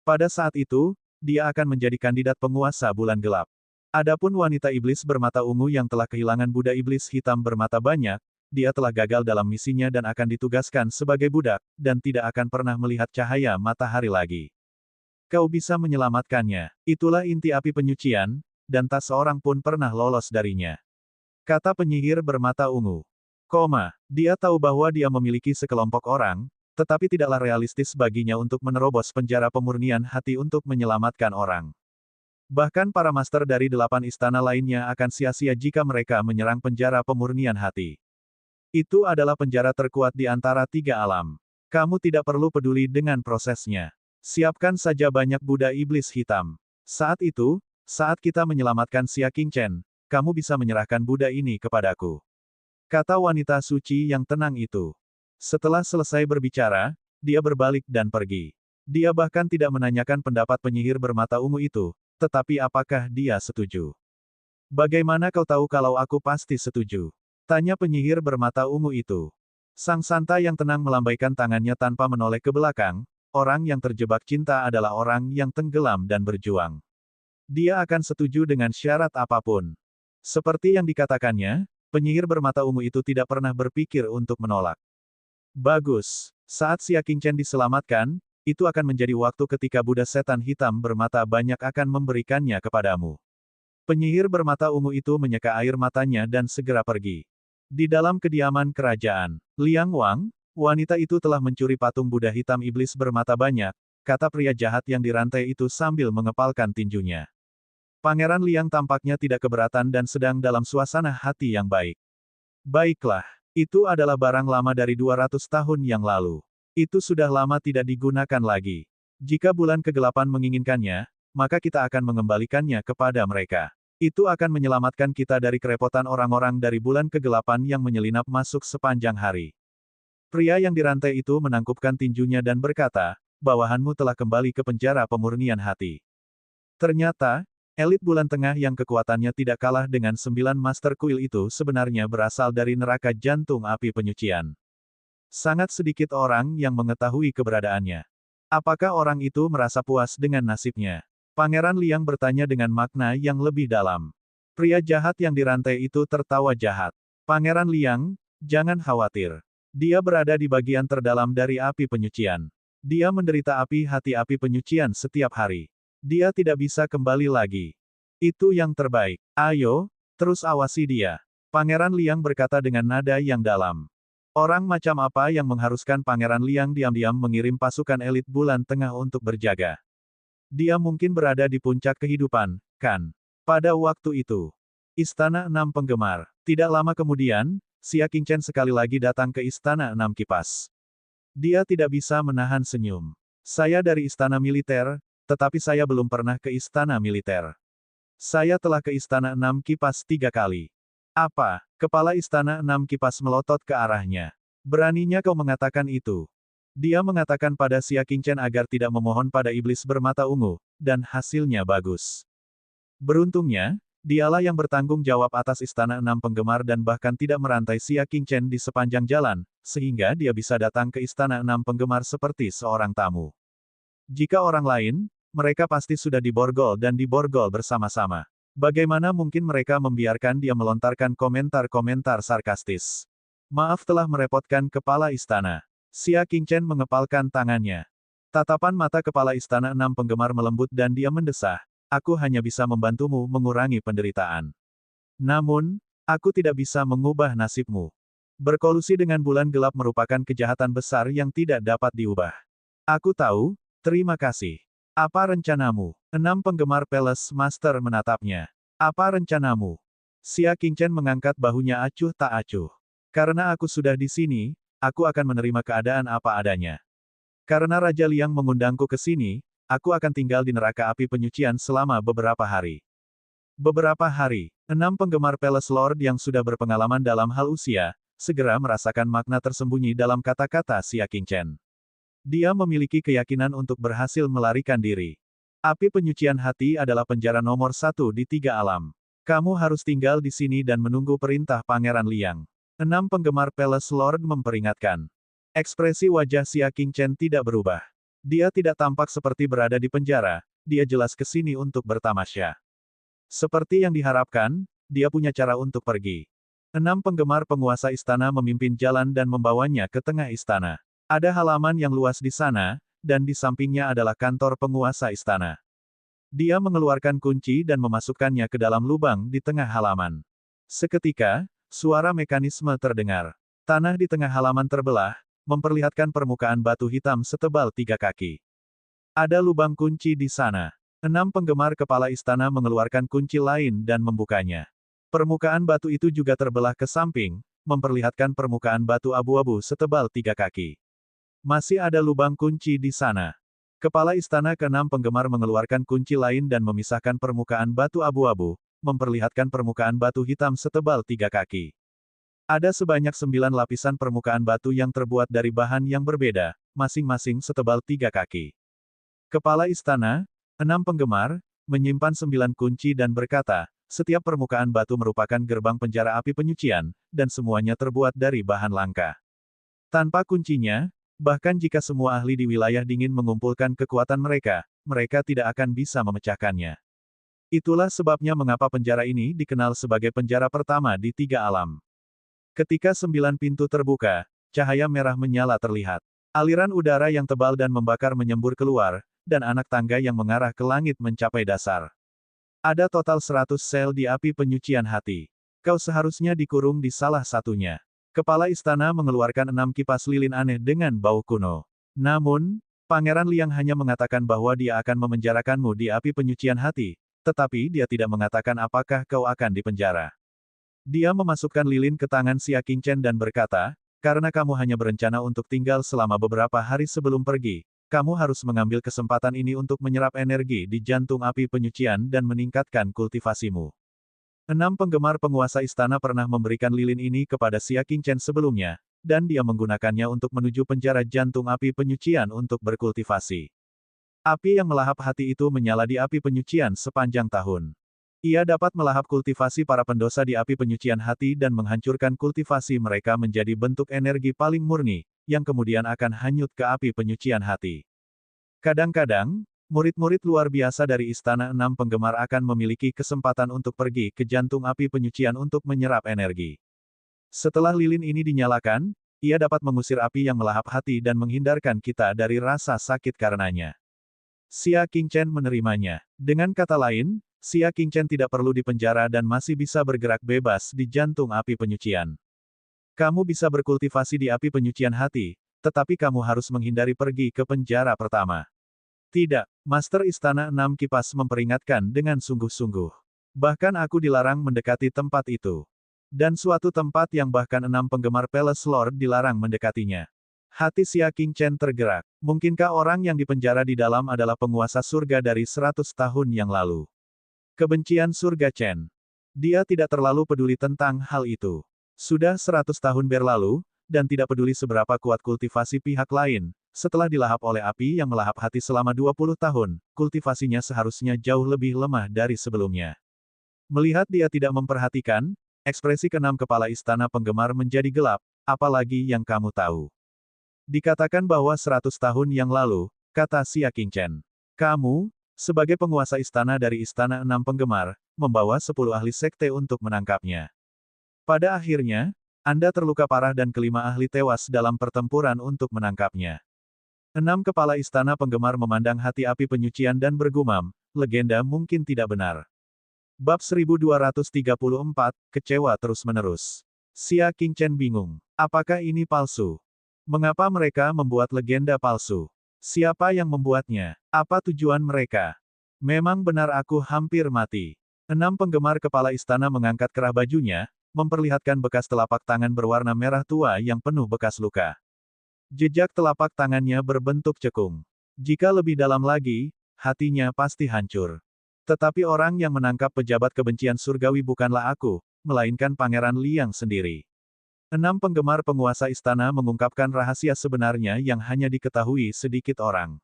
Pada saat itu, dia akan menjadi kandidat penguasa bulan gelap. Adapun wanita iblis bermata ungu yang telah kehilangan Buddha iblis hitam bermata banyak, dia telah gagal dalam misinya dan akan ditugaskan sebagai budak, dan tidak akan pernah melihat cahaya matahari lagi. Kau bisa menyelamatkannya. Itulah inti api penyucian, dan tak seorang pun pernah lolos darinya. Kata penyihir bermata ungu. Dia tahu bahwa dia memiliki sekelompok orang, tetapi tidaklah realistis baginya untuk menerobos penjara pemurnian hati untuk menyelamatkan orang. Bahkan para master dari 8 istana lainnya akan sia-sia jika mereka menyerang penjara pemurnian hati. Itu adalah penjara terkuat di antara 3 alam. Kamu tidak perlu peduli dengan prosesnya. Siapkan saja banyak Buddha iblis hitam. Saat itu, saat kita menyelamatkan Xia Qingchen, kamu bisa menyerahkan Buddha ini kepadaku. Kata wanita suci yang tenang itu. Setelah selesai berbicara, dia berbalik dan pergi. Dia bahkan tidak menanyakan pendapat penyihir bermata ungu itu, tetapi apakah dia setuju. Bagaimana kau tahu kalau aku pasti setuju? Tanya penyihir bermata ungu itu. Sang santa yang tenang melambaikan tangannya tanpa menoleh ke belakang, orang yang terjebak cinta adalah orang yang tenggelam dan berjuang. Dia akan setuju dengan syarat apapun. Seperti yang dikatakannya, penyihir bermata ungu itu tidak pernah berpikir untuk menolak. Bagus. Saat Xia Qingchen diselamatkan, itu akan menjadi waktu ketika Buddha setan hitam bermata banyak akan memberikannya kepadamu. Penyihir bermata ungu itu menyeka air matanya dan segera pergi. Di dalam kediaman kerajaan, Liang Wang, wanita itu telah mencuri patung Buddha hitam iblis bermata banyak, kata pria jahat yang dirantai itu sambil mengepalkan tinjunya. Pangeran Liang tampaknya tidak keberatan dan sedang dalam suasana hati yang baik. Baiklah, itu adalah barang lama dari 200 tahun yang lalu. Itu sudah lama tidak digunakan lagi. Jika bulan kegelapan menginginkannya, maka kita akan mengembalikannya kepada mereka. Itu akan menyelamatkan kita dari kerepotan orang-orang dari bulan kegelapan yang menyelinap masuk sepanjang hari. Pria yang dirantai itu menangkupkan tinjunya dan berkata, bawahanmu telah kembali ke penjara pemurnian hati. Ternyata, elit bulan tengah yang kekuatannya tidak kalah dengan 9 master kuil itu sebenarnya berasal dari neraka jantung api penyucian. Sangat sedikit orang yang mengetahui keberadaannya. Apakah orang itu merasa puas dengan nasibnya? Pangeran Liang bertanya dengan makna yang lebih dalam. Pria jahat yang dirantai itu tertawa jahat. Pangeran Liang, jangan khawatir. Dia berada di bagian terdalam dari api penyucian. Dia menderita api hati api penyucian setiap hari. Dia tidak bisa kembali lagi. Itu yang terbaik. Ayo, terus awasi dia. Pangeran Liang berkata dengan nada yang dalam. Orang macam apa yang mengharuskan Pangeran Liang diam-diam mengirim pasukan elit bulan tengah untuk berjaga? Dia mungkin berada di puncak kehidupan, kan? Pada waktu itu, Istana 6 Penggemar. Tidak lama kemudian, Xia Qingchen sekali lagi datang ke Istana 6 Kipas. Dia tidak bisa menahan senyum. Saya dari Istana Militer, tetapi saya belum pernah ke istana militer. Saya telah ke istana 6 Kipas 3 kali. Apa? Kepala istana 6 Kipas melotot ke arahnya. Beraninya kau mengatakan itu. Dia mengatakan pada Xia Qingchen agar tidak memohon pada iblis bermata ungu, dan hasilnya bagus. Beruntungnya, dialah yang bertanggung jawab atas istana 6 penggemar dan bahkan tidak merantai Xia Qingchen di sepanjang jalan, sehingga dia bisa datang ke istana 6 penggemar seperti seorang tamu. Jika orang lain, mereka pasti sudah diborgol dan diborgol bersama-sama. Bagaimana mungkin mereka membiarkan dia melontarkan komentar-komentar sarkastis? Maaf telah merepotkan kepala istana. Xia Qingchen mengepalkan tangannya. Tatapan mata kepala istana 6 penggemar melembut dan dia mendesah, aku hanya bisa membantumu mengurangi penderitaan. Namun, aku tidak bisa mengubah nasibmu. Berkolusi dengan bulan gelap merupakan kejahatan besar yang tidak dapat diubah. Aku tahu, terima kasih. Apa rencanamu? 6 penggemar Palace Master menatapnya. Apa rencanamu? Xia Qingchen mengangkat bahunya acuh tak acuh. Karena aku sudah di sini, aku akan menerima keadaan apa adanya. Karena Raja Liang mengundangku ke sini, aku akan tinggal di neraka api penyucian selama beberapa hari. Beberapa hari, 6 penggemar Palace Lord yang sudah berpengalaman dalam hal usia, segera merasakan makna tersembunyi dalam kata-kata Xia Qingchen. Dia memiliki keyakinan untuk berhasil melarikan diri. Api penyucian hati adalah penjara nomor 1 di 3 alam. Kamu harus tinggal di sini dan menunggu perintah Pangeran Liang. 6 penggemar Palace Lord memperingatkan. Ekspresi wajah Xia Qingchen tidak berubah. Dia tidak tampak seperti berada di penjara, dia jelas ke sini untuk bertamasya. Seperti yang diharapkan, dia punya cara untuk pergi. 6 penggemar penguasa istana memimpin jalan dan membawanya ke tengah istana. Ada halaman yang luas di sana, dan di sampingnya adalah kantor penguasa istana. Dia mengeluarkan kunci dan memasukkannya ke dalam lubang di tengah halaman. Seketika, suara mekanisme terdengar. Tanah di tengah halaman terbelah, memperlihatkan permukaan batu hitam setebal 3 kaki. Ada lubang kunci di sana. 6 penggemar kepala istana mengeluarkan kunci lain dan membukanya. Permukaan batu itu juga terbelah ke samping, memperlihatkan permukaan batu abu-abu setebal 3 kaki. Masih ada lubang kunci di sana. Kepala istana ke-6 penggemar mengeluarkan kunci lain dan memisahkan permukaan batu abu-abu, memperlihatkan permukaan batu hitam setebal 3 kaki. Ada sebanyak 9 lapisan permukaan batu yang terbuat dari bahan yang berbeda, masing-masing setebal 3 kaki. Kepala istana, 6 penggemar, menyimpan 9 kunci dan berkata, setiap permukaan batu merupakan gerbang penjara api penyucian, dan semuanya terbuat dari bahan langka. Tanpa kuncinya, bahkan jika semua ahli di wilayah dingin mengumpulkan kekuatan mereka, mereka tidak akan bisa memecahkannya. Itulah sebabnya mengapa penjara ini dikenal sebagai penjara pertama di 3 alam. Ketika 9 pintu terbuka, cahaya merah menyala terlihat. Aliran udara yang tebal dan membakar menyembur keluar, dan anak tangga yang mengarah ke langit mencapai dasar. Ada total 100 sel di api penyucian hati. Kau seharusnya dikurung di salah satunya. Kepala istana mengeluarkan 6 kipas lilin aneh dengan bau kuno. Namun, Pangeran Liang hanya mengatakan bahwa dia akan memenjarakanmu di api penyucian hati, tetapi dia tidak mengatakan apakah kau akan dipenjara. Dia memasukkan lilin ke tangan Xia Qingchen dan berkata, karena kamu hanya berencana untuk tinggal selama beberapa hari sebelum pergi, kamu harus mengambil kesempatan ini untuk menyerap energi di jantung api penyucian dan meningkatkan kultivasimu. 6 penggemar penguasa istana pernah memberikan lilin ini kepada Xia Qingchen sebelumnya, dan dia menggunakannya untuk menuju penjara jantung api penyucian untuk berkultivasi. Api yang melahap hati itu menyala di api penyucian sepanjang tahun. Ia dapat melahap kultivasi para pendosa di api penyucian hati dan menghancurkan kultivasi mereka menjadi bentuk energi paling murni, yang kemudian akan hanyut ke api penyucian hati. Kadang-kadang, murid-murid luar biasa dari istana 6 penggemar akan memiliki kesempatan untuk pergi ke jantung api penyucian untuk menyerap energi. Setelah lilin ini dinyalakan, ia dapat mengusir api yang melahap hati dan menghindarkan kita dari rasa sakit karenanya. Xia Qingchen menerimanya. Dengan kata lain, Xia Qingchen tidak perlu dipenjara dan masih bisa bergerak bebas di jantung api penyucian. Kamu bisa berkultivasi di api penyucian hati, tetapi kamu harus menghindari pergi ke penjara pertama. Tidak, Master Istana 6 Kipas memperingatkan dengan sungguh-sungguh. Bahkan aku dilarang mendekati tempat itu. Dan suatu tempat yang bahkan 6 penggemar Palace Lord dilarang mendekatinya. Hati Xia Qingchen tergerak. Mungkinkah orang yang dipenjara di dalam adalah penguasa surga dari 100 tahun yang lalu? Kebencian surga Chen. Dia tidak terlalu peduli tentang hal itu. Sudah 100 tahun berlalu, dan tidak peduli seberapa kuat kultivasi pihak lain, setelah dilahap oleh api yang melahap hati selama 20 tahun, kultivasinya seharusnya jauh lebih lemah dari sebelumnya. Melihat dia tidak memperhatikan, ekspresi ke-6 kepala istana penggemar menjadi gelap, apalagi yang kamu tahu. Dikatakan bahwa 100 tahun yang lalu, kata Xia Qingchen. Kamu, sebagai penguasa istana dari istana 6 penggemar, membawa 10 ahli sekte untuk menangkapnya. Pada akhirnya, Anda terluka parah dan kelima ahli tewas dalam pertempuran untuk menangkapnya. 6 kepala istana penggemar memandang hati api penyucian dan bergumam, legenda mungkin tidak benar. Bab 1234, kecewa terus-menerus. Xia Qingchen bingung. Apakah ini palsu? Mengapa mereka membuat legenda palsu? Siapa yang membuatnya? Apa tujuan mereka? Memang benar aku hampir mati. 6 penggemar kepala istana mengangkat kerah bajunya, memperlihatkan bekas telapak tangan berwarna merah tua yang penuh bekas luka. Jejak telapak tangannya berbentuk cekung. Jika lebih dalam lagi, hatinya pasti hancur. Tetapi orang yang menangkap pejabat kebencian surgawi bukanlah aku, melainkan Pangeran Liang sendiri. 6 penggemar penguasa istana mengungkapkan rahasia sebenarnya yang hanya diketahui sedikit orang.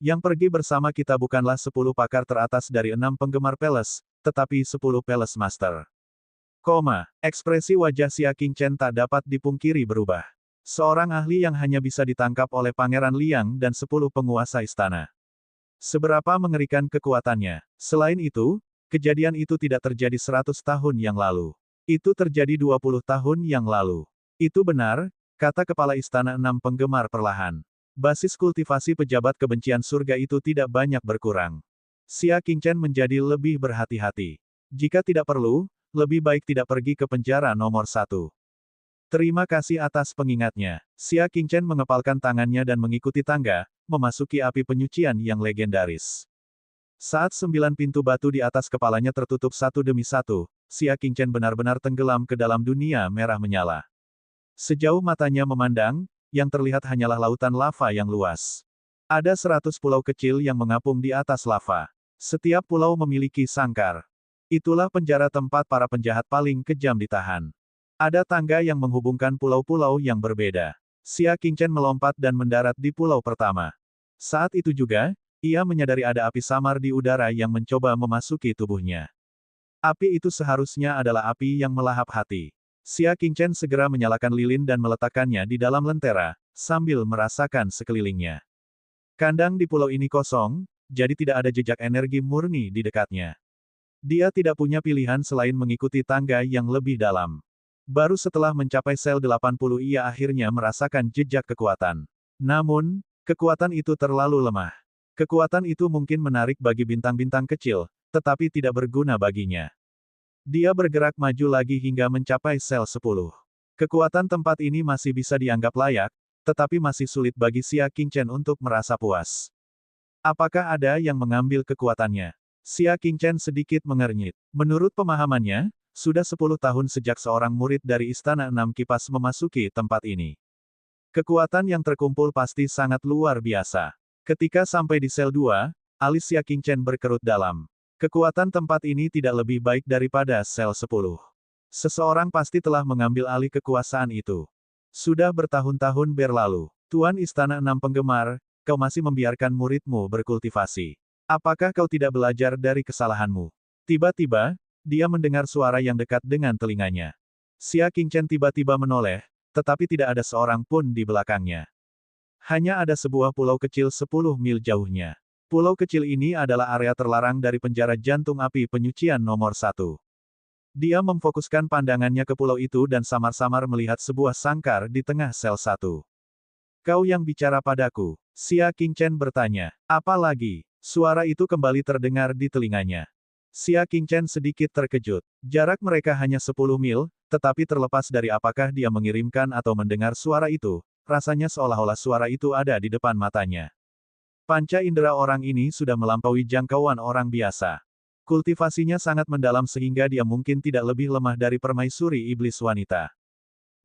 Yang pergi bersama kita bukanlah 10 pakar teratas dari 6 penggemar Palace, tetapi 10 Palace Master. Ekspresi wajah Xia Qingchen tak dapat dipungkiri berubah. Seorang ahli yang hanya bisa ditangkap oleh Pangeran Liang dan 10 penguasa istana. Seberapa mengerikan kekuatannya. Selain itu, kejadian itu tidak terjadi 100 tahun yang lalu. Itu terjadi 20 tahun yang lalu. Itu benar, kata kepala istana 6 penggemar perlahan. Basis kultivasi pejabat kebencian surga itu tidak banyak berkurang. Xia Qingchen menjadi lebih berhati-hati. Jika tidak perlu, lebih baik tidak pergi ke penjara nomor 1. Terima kasih atas pengingatnya. Xia Qingchen mengepalkan tangannya dan mengikuti tangga, memasuki api penyucian yang legendaris. Saat 9 pintu batu di atas kepalanya tertutup satu demi satu, Xia Qingchen benar-benar tenggelam ke dalam dunia merah menyala. Sejauh matanya memandang, yang terlihat hanyalah lautan lava yang luas. Ada 100 pulau kecil yang mengapung di atas lava. Setiap pulau memiliki sangkar. Itulah penjara tempat para penjahat paling kejam ditahan. Ada tangga yang menghubungkan pulau-pulau yang berbeda. Xia Qingchen melompat dan mendarat di pulau pertama. Saat itu juga, ia menyadari ada api samar di udara yang mencoba memasuki tubuhnya. Api itu seharusnya adalah api yang melahap hati. Xia Qingchen segera menyalakan lilin dan meletakkannya di dalam lentera, sambil merasakan sekelilingnya. Kandang di pulau ini kosong, jadi tidak ada jejak energi murni di dekatnya. Dia tidak punya pilihan selain mengikuti tangga yang lebih dalam. Baru setelah mencapai sel 80 ia akhirnya merasakan jejak kekuatan. Namun, kekuatan itu terlalu lemah. Kekuatan itu mungkin menarik bagi bintang-bintang kecil, tetapi tidak berguna baginya. Dia bergerak maju lagi hingga mencapai sel 10. Kekuatan tempat ini masih bisa dianggap layak, tetapi masih sulit bagi Xia Qingchen untuk merasa puas. Apakah ada yang mengambil kekuatannya? Xia Qingchen sedikit mengernyit. Menurut pemahamannya, sudah 10 tahun sejak seorang murid dari Istana 6 Kipas memasuki tempat ini. Kekuatan yang terkumpul pasti sangat luar biasa. Ketika sampai di sel 2, alis Xia Qingchen berkerut dalam. Kekuatan tempat ini tidak lebih baik daripada sel 10. Seseorang pasti telah mengambil alih kekuasaan itu. Sudah bertahun-tahun berlalu. Tuan Istana 6 Penggemar, kau masih membiarkan muridmu berkultivasi. Apakah kau tidak belajar dari kesalahanmu? Tiba-tiba, dia mendengar suara yang dekat dengan telinganya. Xia Qingchen tiba-tiba menoleh, tetapi tidak ada seorang pun di belakangnya. Hanya ada sebuah pulau kecil 10 mil jauhnya. Pulau kecil ini adalah area terlarang dari penjara jantung api penyucian nomor 1. Dia memfokuskan pandangannya ke pulau itu dan samar-samar melihat sebuah sangkar di tengah sel 1. Kau yang bicara padaku? Xia Qingchen bertanya. Apa lagi? Suara itu kembali terdengar di telinganya. Xia Qingchen sedikit terkejut. Jarak mereka hanya 10 mil, tetapi terlepas dari apakah dia mengirimkan atau mendengar suara itu, rasanya seolah-olah suara itu ada di depan matanya. Panca indera orang ini sudah melampaui jangkauan orang biasa. Kultivasinya sangat mendalam sehingga dia mungkin tidak lebih lemah dari permaisuri iblis wanita.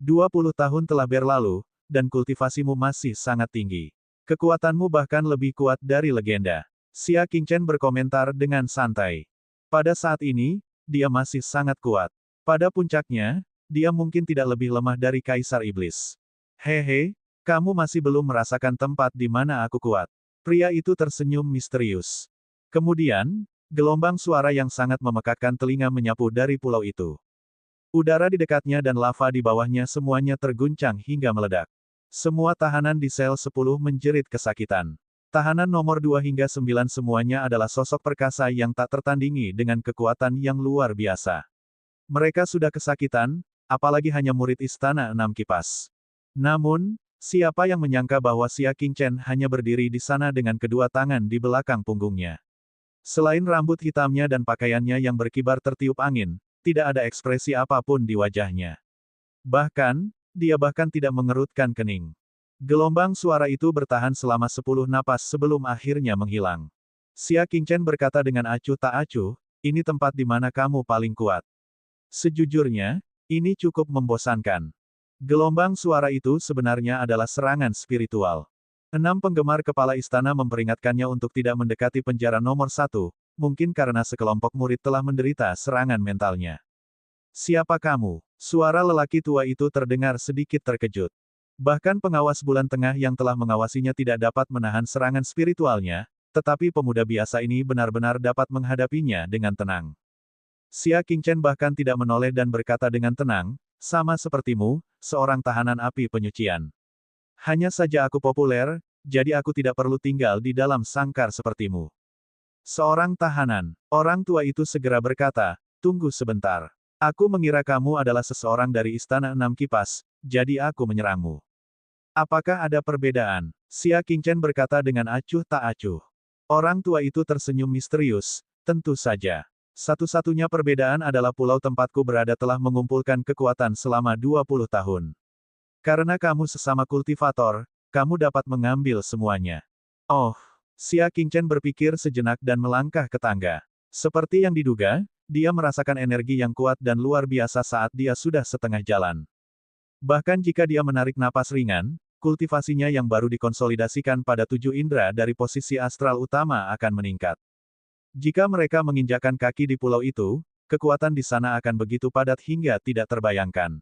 20 tahun telah berlalu, dan kultivasimu masih sangat tinggi. Kekuatanmu bahkan lebih kuat dari legenda. Xia Qingchen berkomentar dengan santai. Pada saat ini, dia masih sangat kuat. Pada puncaknya, dia mungkin tidak lebih lemah dari Kaisar Iblis. Hehe, kamu masih belum merasakan tempat di mana aku kuat. Pria itu tersenyum misterius. Kemudian, gelombang suara yang sangat memekakkan telinga menyapu dari pulau itu. Udara di dekatnya dan lava di bawahnya semuanya terguncang hingga meledak. Semua tahanan di sel 10 menjerit kesakitan. Tahanan nomor 2 hingga 9 semuanya adalah sosok perkasa yang tak tertandingi dengan kekuatan yang luar biasa. Mereka sudah kesakitan, apalagi hanya murid Istana 6 Kipas. Namun, siapa yang menyangka bahwa Xia Qingchen hanya berdiri di sana dengan kedua tangan di belakang punggungnya. Selain rambut hitamnya dan pakaiannya yang berkibar tertiup angin, tidak ada ekspresi apapun di wajahnya. Bahkan, dia bahkan tidak mengerutkan kening. Gelombang suara itu bertahan selama 10 napas sebelum akhirnya menghilang. Xia Qingchen berkata dengan acuh tak acuh, ini tempat di mana kamu paling kuat. Sejujurnya, ini cukup membosankan. Gelombang suara itu sebenarnya adalah serangan spiritual. 6 penggemar kepala istana memperingatkannya untuk tidak mendekati penjara nomor 1, mungkin karena sekelompok murid telah menderita serangan mentalnya. Siapa kamu? Suara lelaki tua itu terdengar sedikit terkejut. Bahkan pengawas bulan tengah yang telah mengawasinya tidak dapat menahan serangan spiritualnya, tetapi pemuda biasa ini benar-benar dapat menghadapinya dengan tenang. Xia Qingchen bahkan tidak menoleh dan berkata dengan tenang, sama sepertimu, seorang tahanan api penyucian. Hanya saja aku populer, jadi aku tidak perlu tinggal di dalam sangkar sepertimu. Seorang tahanan. Orang tua itu segera berkata, tunggu sebentar. Aku mengira kamu adalah seseorang dari Istana Enam Kipas, jadi aku menyerangmu. Apakah ada perbedaan? Xia Qingchen berkata dengan acuh tak acuh. Orang tua itu tersenyum misterius, tentu saja. Satu-satunya perbedaan adalah pulau tempatku berada telah mengumpulkan kekuatan selama 20 tahun. Karena kamu sesama kultivator, kamu dapat mengambil semuanya. Oh, Xia Qingchen berpikir sejenak dan melangkah ke tangga. Seperti yang diduga, dia merasakan energi yang kuat dan luar biasa saat dia sudah setengah jalan. Bahkan jika dia menarik napas ringan, kultivasinya yang baru dikonsolidasikan pada 7 indera dari posisi astral utama akan meningkat. Jika mereka menginjakkan kaki di pulau itu, kekuatan di sana akan begitu padat hingga tidak terbayangkan.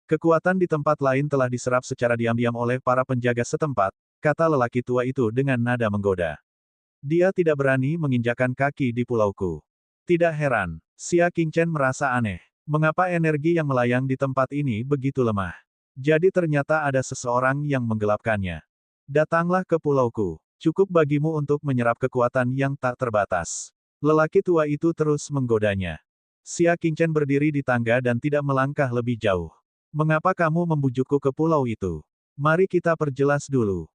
Kekuatan di tempat lain telah diserap secara diam-diam oleh para penjaga setempat, kata lelaki tua itu dengan nada menggoda. Dia tidak berani menginjakkan kaki di pulauku. Tidak heran, Xia Qingchen merasa aneh. Mengapa energi yang melayang di tempat ini begitu lemah? Jadi ternyata ada seseorang yang menggelapkannya. Datanglah ke pulauku. Cukup bagimu untuk menyerap kekuatan yang tak terbatas. Lelaki tua itu terus menggodanya. Xia Qingchen berdiri di tangga dan tidak melangkah lebih jauh. Mengapa kamu membujukku ke pulau itu? Mari kita perjelas dulu.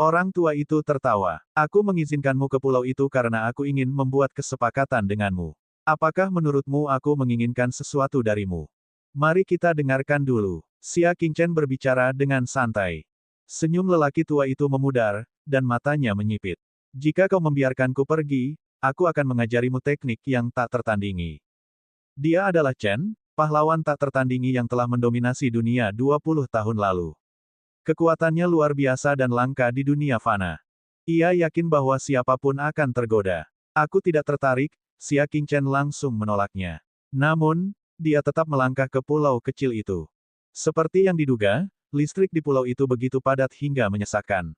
Orang tua itu tertawa. Aku mengizinkanmu ke pulau itu karena aku ingin membuat kesepakatan denganmu. Apakah menurutmu aku menginginkan sesuatu darimu? Mari kita dengarkan dulu. Xia Qingchen berbicara dengan santai. Senyum lelaki tua itu memudar, dan matanya menyipit. Jika kau membiarkanku pergi, aku akan mengajarimu teknik yang tak tertandingi. Dia adalah Chen, pahlawan tak tertandingi yang telah mendominasi dunia 20 tahun lalu. Kekuatannya luar biasa dan langka di dunia fana. Ia yakin bahwa siapapun akan tergoda. Aku tidak tertarik, Xia Qingchen langsung menolaknya. Namun, dia tetap melangkah ke pulau kecil itu. Seperti yang diduga, listrik di pulau itu begitu padat hingga menyesakkan.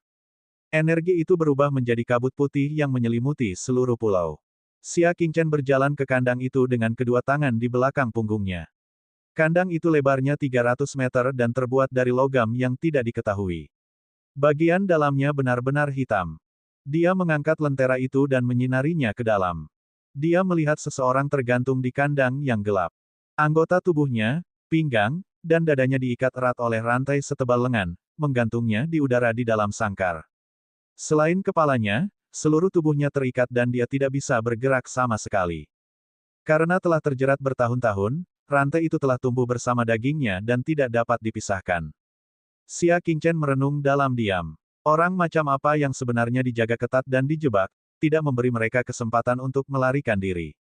Energi itu berubah menjadi kabut putih yang menyelimuti seluruh pulau. Xia Qingchen berjalan ke kandang itu dengan kedua tangan di belakang punggungnya. Kandang itu lebarnya 300 meter dan terbuat dari logam yang tidak diketahui. Bagian dalamnya benar-benar hitam. Dia mengangkat lentera itu dan menyinarinya ke dalam. Dia melihat seseorang tergantung di kandang yang gelap. Anggota tubuhnya, pinggang, dan dadanya diikat erat oleh rantai setebal lengan, menggantungnya di udara di dalam sangkar. Selain kepalanya, seluruh tubuhnya terikat dan dia tidak bisa bergerak sama sekali. Karena telah terjerat bertahun-tahun, rantai itu telah tumbuh bersama dagingnya dan tidak dapat dipisahkan. Xia Qingchen merenung dalam diam. Orang macam apa yang sebenarnya dijaga ketat dan dijebak, tidak memberi mereka kesempatan untuk melarikan diri.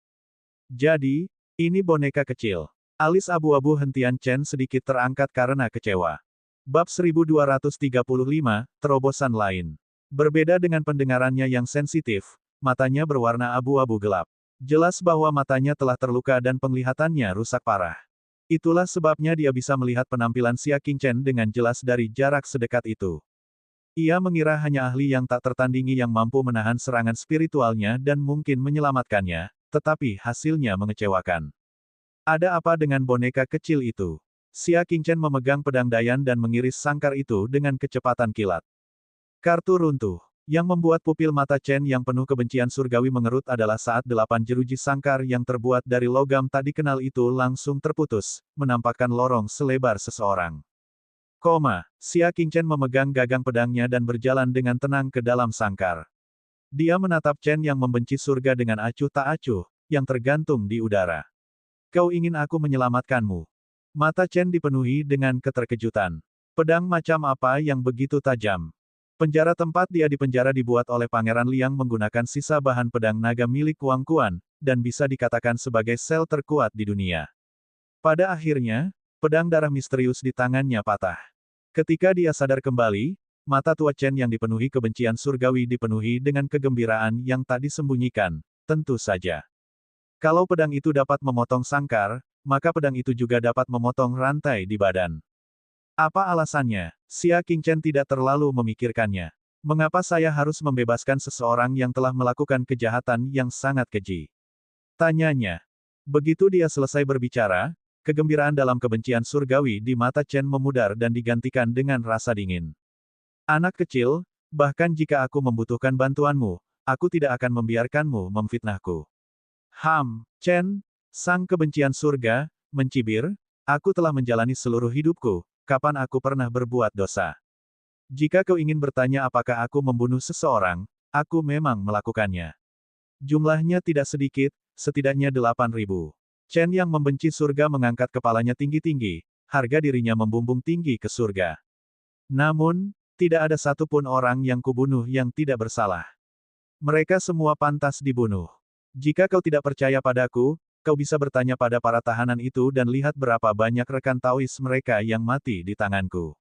Jadi, ini boneka kecil. Alis abu-abu hentian Chen sedikit terangkat karena kecewa. Bab 1235, terobosan lain. Berbeda dengan pendengarannya yang sensitif, matanya berwarna abu-abu gelap. Jelas bahwa matanya telah terluka dan penglihatannya rusak parah. Itulah sebabnya dia bisa melihat penampilan Xia Qingchen dengan jelas dari jarak sedekat itu. Ia mengira hanya ahli yang tak tertandingi yang mampu menahan serangan spiritualnya dan mungkin menyelamatkannya, tetapi hasilnya mengecewakan. Ada apa dengan boneka kecil itu? Xia Qingchen memegang pedang Dayan dan mengiris sangkar itu dengan kecepatan kilat. Kartu runtuh. Yang membuat pupil mata Chen yang penuh kebencian surgawi mengerut adalah saat 8 jeruji sangkar yang terbuat dari logam tak dikenal itu langsung terputus, menampakkan lorong selebar seseorang. Xia Qingchen memegang gagang pedangnya dan berjalan dengan tenang ke dalam sangkar. Dia menatap Chen yang membenci surga dengan acuh tak acuh, yang tergantung di udara. Kau ingin aku menyelamatkanmu? Mata Chen dipenuhi dengan keterkejutan. Pedang macam apa yang begitu tajam? Penjara tempat dia dipenjara dibuat oleh Pangeran Liang menggunakan sisa bahan pedang naga milik Wang Kuan, dan bisa dikatakan sebagai sel terkuat di dunia. Pada akhirnya, pedang darah misterius di tangannya patah. Ketika dia sadar kembali, mata tua Chen yang dipenuhi kebencian surgawi dipenuhi dengan kegembiraan yang tak disembunyikan. Tentu saja. Kalau pedang itu dapat memotong sangkar, maka pedang itu juga dapat memotong rantai di badan. Apa alasannya? Xia Qingchen tidak terlalu memikirkannya. Mengapa saya harus membebaskan seseorang yang telah melakukan kejahatan yang sangat keji? Tanyanya. Begitu dia selesai berbicara, kegembiraan dalam kebencian surgawi di mata Chen memudar dan digantikan dengan rasa dingin. Anak kecil, bahkan jika aku membutuhkan bantuanmu, aku tidak akan membiarkanmu memfitnahku. Chen, sang kebencian surga, mencibir, aku telah menjalani seluruh hidupku, kapan aku pernah berbuat dosa? Jika kau ingin bertanya apakah aku membunuh seseorang, aku memang melakukannya. Jumlahnya tidak sedikit, setidaknya 8.000. Chen yang membenci surga mengangkat kepalanya tinggi-tinggi, harga dirinya membumbung tinggi ke surga. Namun, tidak ada satupun orang yang kubunuh yang tidak bersalah. Mereka semua pantas dibunuh. Jika kau tidak percaya padaku, kau bisa bertanya pada para tahanan itu dan lihat berapa banyak rekan Taois mereka yang mati di tanganku.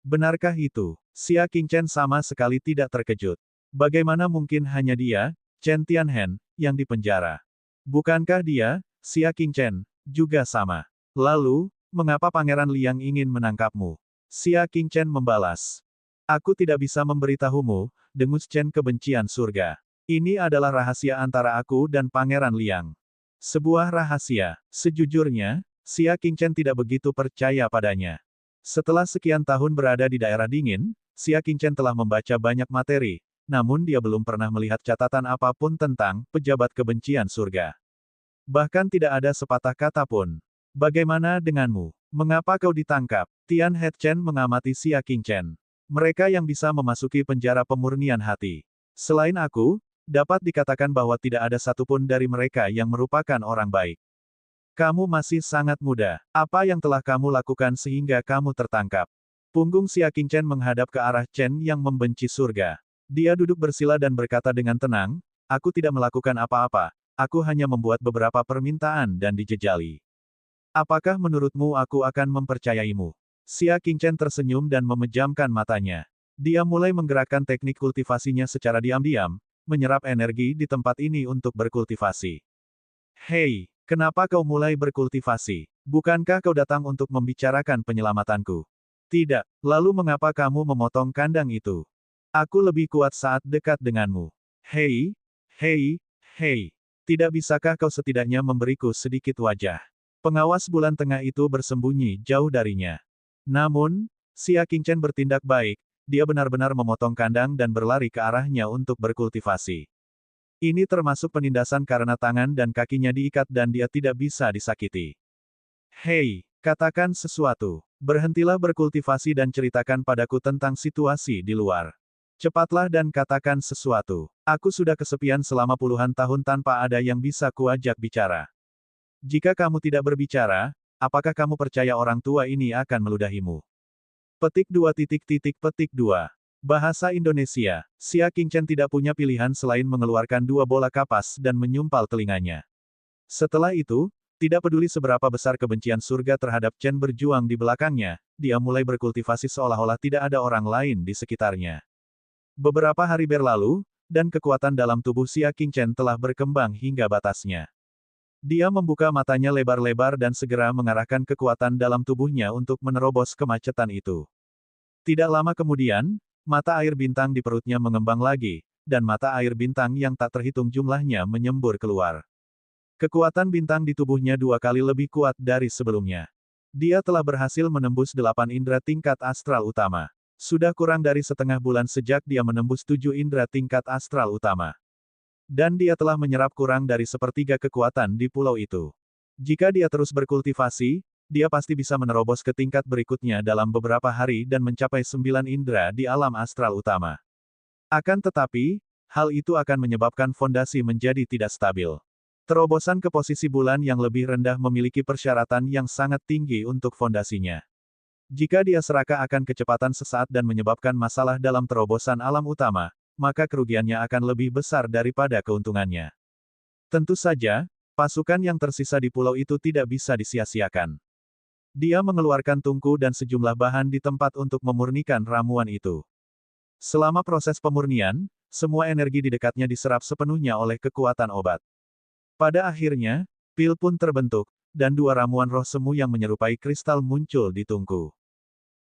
Benarkah itu? Xia Qingchen sama sekali tidak terkejut. Bagaimana mungkin hanya dia, Chen Tianhen, yang dipenjara? Bukankah dia, Xia Qingchen, juga sama? Lalu, mengapa Pangeran Liang ingin menangkapmu? Xia Qingchen membalas. Aku tidak bisa memberitahumu, dengus Chen kebencian surga. Ini adalah rahasia antara aku dan Pangeran Liang. Sebuah rahasia. Sejujurnya, Xia Qingchen tidak begitu percaya padanya. Setelah sekian tahun berada di daerah dingin, Xia Qingchen telah membaca banyak materi, namun dia belum pernah melihat catatan apapun tentang pejabat kebencian surga. Bahkan tidak ada sepatah kata pun. Bagaimana denganmu? Mengapa kau ditangkap? Tian He Chen mengamati Xia Qingchen. Mereka yang bisa memasuki penjara pemurnian hati. Selain aku, dapat dikatakan bahwa tidak ada satupun dari mereka yang merupakan orang baik. Kamu masih sangat muda. Apa yang telah kamu lakukan sehingga kamu tertangkap? Punggung Xia Qingchen menghadap ke arah Chen yang membenci surga. Dia duduk bersila dan berkata dengan tenang, aku tidak melakukan apa-apa, aku hanya membuat beberapa permintaan dan dijejali. Apakah menurutmu aku akan mempercayaimu? Xia Qingchen tersenyum dan memejamkan matanya. Dia mulai menggerakkan teknik kultivasinya secara diam-diam, menyerap energi di tempat ini untuk berkultivasi. Hei, kenapa kau mulai berkultivasi? Bukankah kau datang untuk membicarakan penyelamatanku? Tidak, lalu mengapa kamu memotong kandang itu? Aku lebih kuat saat dekat denganmu. Hei, hei, hei. Tidak bisakah kau setidaknya memberiku sedikit wajah? Pengawas bulan tengah itu bersembunyi jauh darinya. Namun, Xia Qingchen bertindak baik, dia benar-benar memotong kandang dan berlari ke arahnya untuk berkultivasi. Ini termasuk penindasan karena tangan dan kakinya diikat dan dia tidak bisa disakiti. Hei, katakan sesuatu. Berhentilah berkultivasi dan ceritakan padaku tentang situasi di luar. Cepatlah dan katakan sesuatu. Aku sudah kesepian selama puluhan tahun tanpa ada yang bisa kuajak bicara. Jika kamu tidak berbicara, apakah kamu percaya orang tua ini akan meludahimu? Petik 2. Bahasa Indonesia. Xia Qingchen tidak punya pilihan selain mengeluarkan 2 bola kapas dan menyumpal telinganya. Setelah itu, tidak peduli seberapa besar kebencian surga terhadap Chen berjuang di belakangnya, dia mulai berkultivasi seolah-olah tidak ada orang lain di sekitarnya. Beberapa hari berlalu, dan kekuatan dalam tubuh Xia Qingchen telah berkembang hingga batasnya. Dia membuka matanya lebar-lebar dan segera mengarahkan kekuatan dalam tubuhnya untuk menerobos kemacetan itu. Tidak lama kemudian, mata air bintang di perutnya mengembang lagi, dan mata air bintang yang tak terhitung jumlahnya menyembur keluar. Kekuatan bintang di tubuhnya 2 kali lebih kuat dari sebelumnya. Dia telah berhasil menembus 8 indera tingkat astral utama. Sudah kurang dari setengah bulan sejak dia menembus 7 indera tingkat astral utama. Dan dia telah menyerap kurang dari sepertiga kekuatan di pulau itu. Jika dia terus berkultivasi, dia pasti bisa menerobos ke tingkat berikutnya dalam beberapa hari dan mencapai 9 indera di alam astral utama. Akan tetapi, hal itu akan menyebabkan fondasi menjadi tidak stabil. Terobosan ke posisi bulan yang lebih rendah memiliki persyaratan yang sangat tinggi untuk fondasinya. Jika dia serakah akan kecepatan sesaat dan menyebabkan masalah dalam terobosan alam utama, maka kerugiannya akan lebih besar daripada keuntungannya. Tentu saja, pasukan yang tersisa di pulau itu tidak bisa disia-siakan. Dia mengeluarkan tungku dan sejumlah bahan di tempat untuk memurnikan ramuan itu. Selama proses pemurnian, semua energi di dekatnya diserap sepenuhnya oleh kekuatan obat. Pada akhirnya, pil pun terbentuk, dan dua ramuan roh semu yang menyerupai kristal muncul di tungku.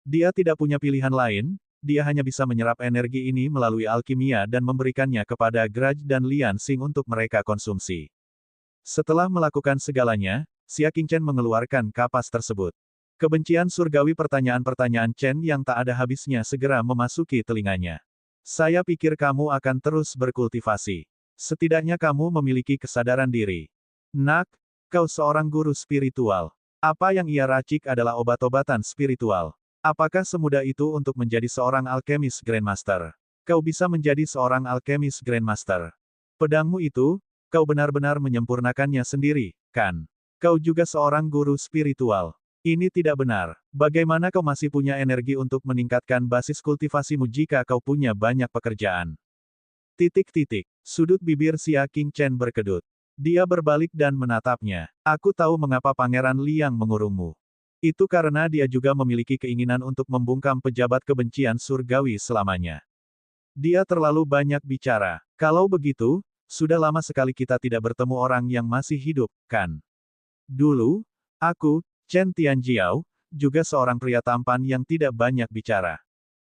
Dia tidak punya pilihan lain, dia hanya bisa menyerap energi ini melalui alkimia dan memberikannya kepada Grudge dan Lian Xing untuk mereka konsumsi. Setelah melakukan segalanya, Xia Qingchen mengeluarkan kapas tersebut. Kebencian surgawi pertanyaan-pertanyaan Chen yang tak ada habisnya segera memasuki telinganya. Saya pikir kamu akan terus berkultivasi. Setidaknya kamu memiliki kesadaran diri. Nak, kau seorang guru spiritual. Apa yang ia racik adalah obat-obatan spiritual. Apakah semudah itu untuk menjadi seorang alkemis Grandmaster? Kau bisa menjadi seorang alkemis Grandmaster. Pedangmu itu, kau benar-benar menyempurnakannya sendiri, kan? Kau juga seorang guru spiritual. Ini tidak benar. Bagaimana kau masih punya energi untuk meningkatkan basis kultivasimu jika kau punya banyak pekerjaan? Titik-titik. Sudut bibir Xia Qingchen berkedut. Dia berbalik dan menatapnya. Aku tahu mengapa Pangeran Liang mengurungmu. Itu karena dia juga memiliki keinginan untuk membungkam pejabat kebencian surgawi selamanya. Dia terlalu banyak bicara. Kalau begitu, sudah lama sekali kita tidak bertemu orang yang masih hidup, kan? Dulu, aku, Chen Tianjiao, juga seorang pria tampan yang tidak banyak bicara.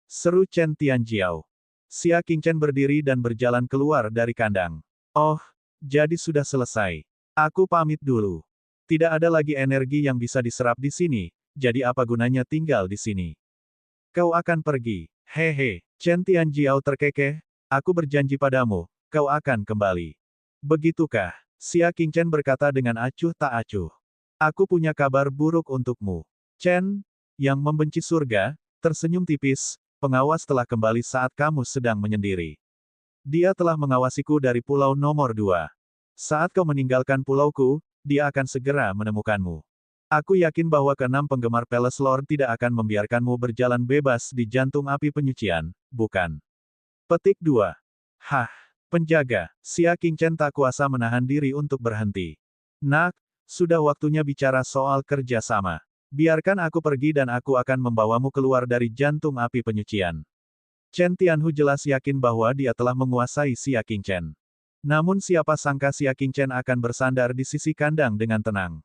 Seru Chen Tianjiao. Xia Qingchen berdiri dan berjalan keluar dari kandang. Oh, jadi sudah selesai. Aku pamit dulu. Tidak ada lagi energi yang bisa diserap di sini, jadi apa gunanya tinggal di sini? Kau akan pergi. Hehe, Chen Tianjiao terkekeh, aku berjanji padamu, kau akan kembali. Begitukah? Xia Qingchen berkata dengan acuh tak acuh. Aku punya kabar buruk untukmu. Chen, yang membenci surga, tersenyum tipis, pengawas telah kembali saat kamu sedang menyendiri. Dia telah mengawasiku dari pulau nomor 2. Saat kau meninggalkan pulauku, dia akan segera menemukanmu. Aku yakin bahwa keenam penggemar Palace Lord tidak akan membiarkanmu berjalan bebas di jantung api penyucian, bukan? Petik 2. Hah, penjaga, Xia Qingchen tak kuasa menahan diri untuk berhenti. Nak, sudah waktunya bicara soal kerja sama. Biarkan aku pergi dan aku akan membawamu keluar dari jantung api penyucian. Chen Tianhu jelas yakin bahwa dia telah menguasai Xia Qingchen. Namun siapa sangka Xia Qingchen akan bersandar di sisi kandang dengan tenang.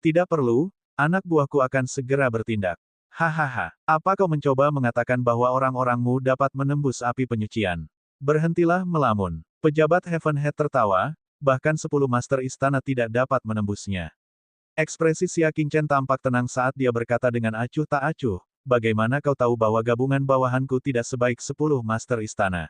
Tidak perlu, anak buahku akan segera bertindak. Hahaha, apa kau mencoba mengatakan bahwa orang-orangmu dapat menembus api penyucian? Berhentilah melamun. Pejabat Heaven Head tertawa, bahkan 10 master istana tidak dapat menembusnya. Ekspresi Xia Qingchen tampak tenang saat dia berkata dengan acuh tak acuh, bagaimana kau tahu bahwa gabungan bawahanku tidak sebaik 10 master istana?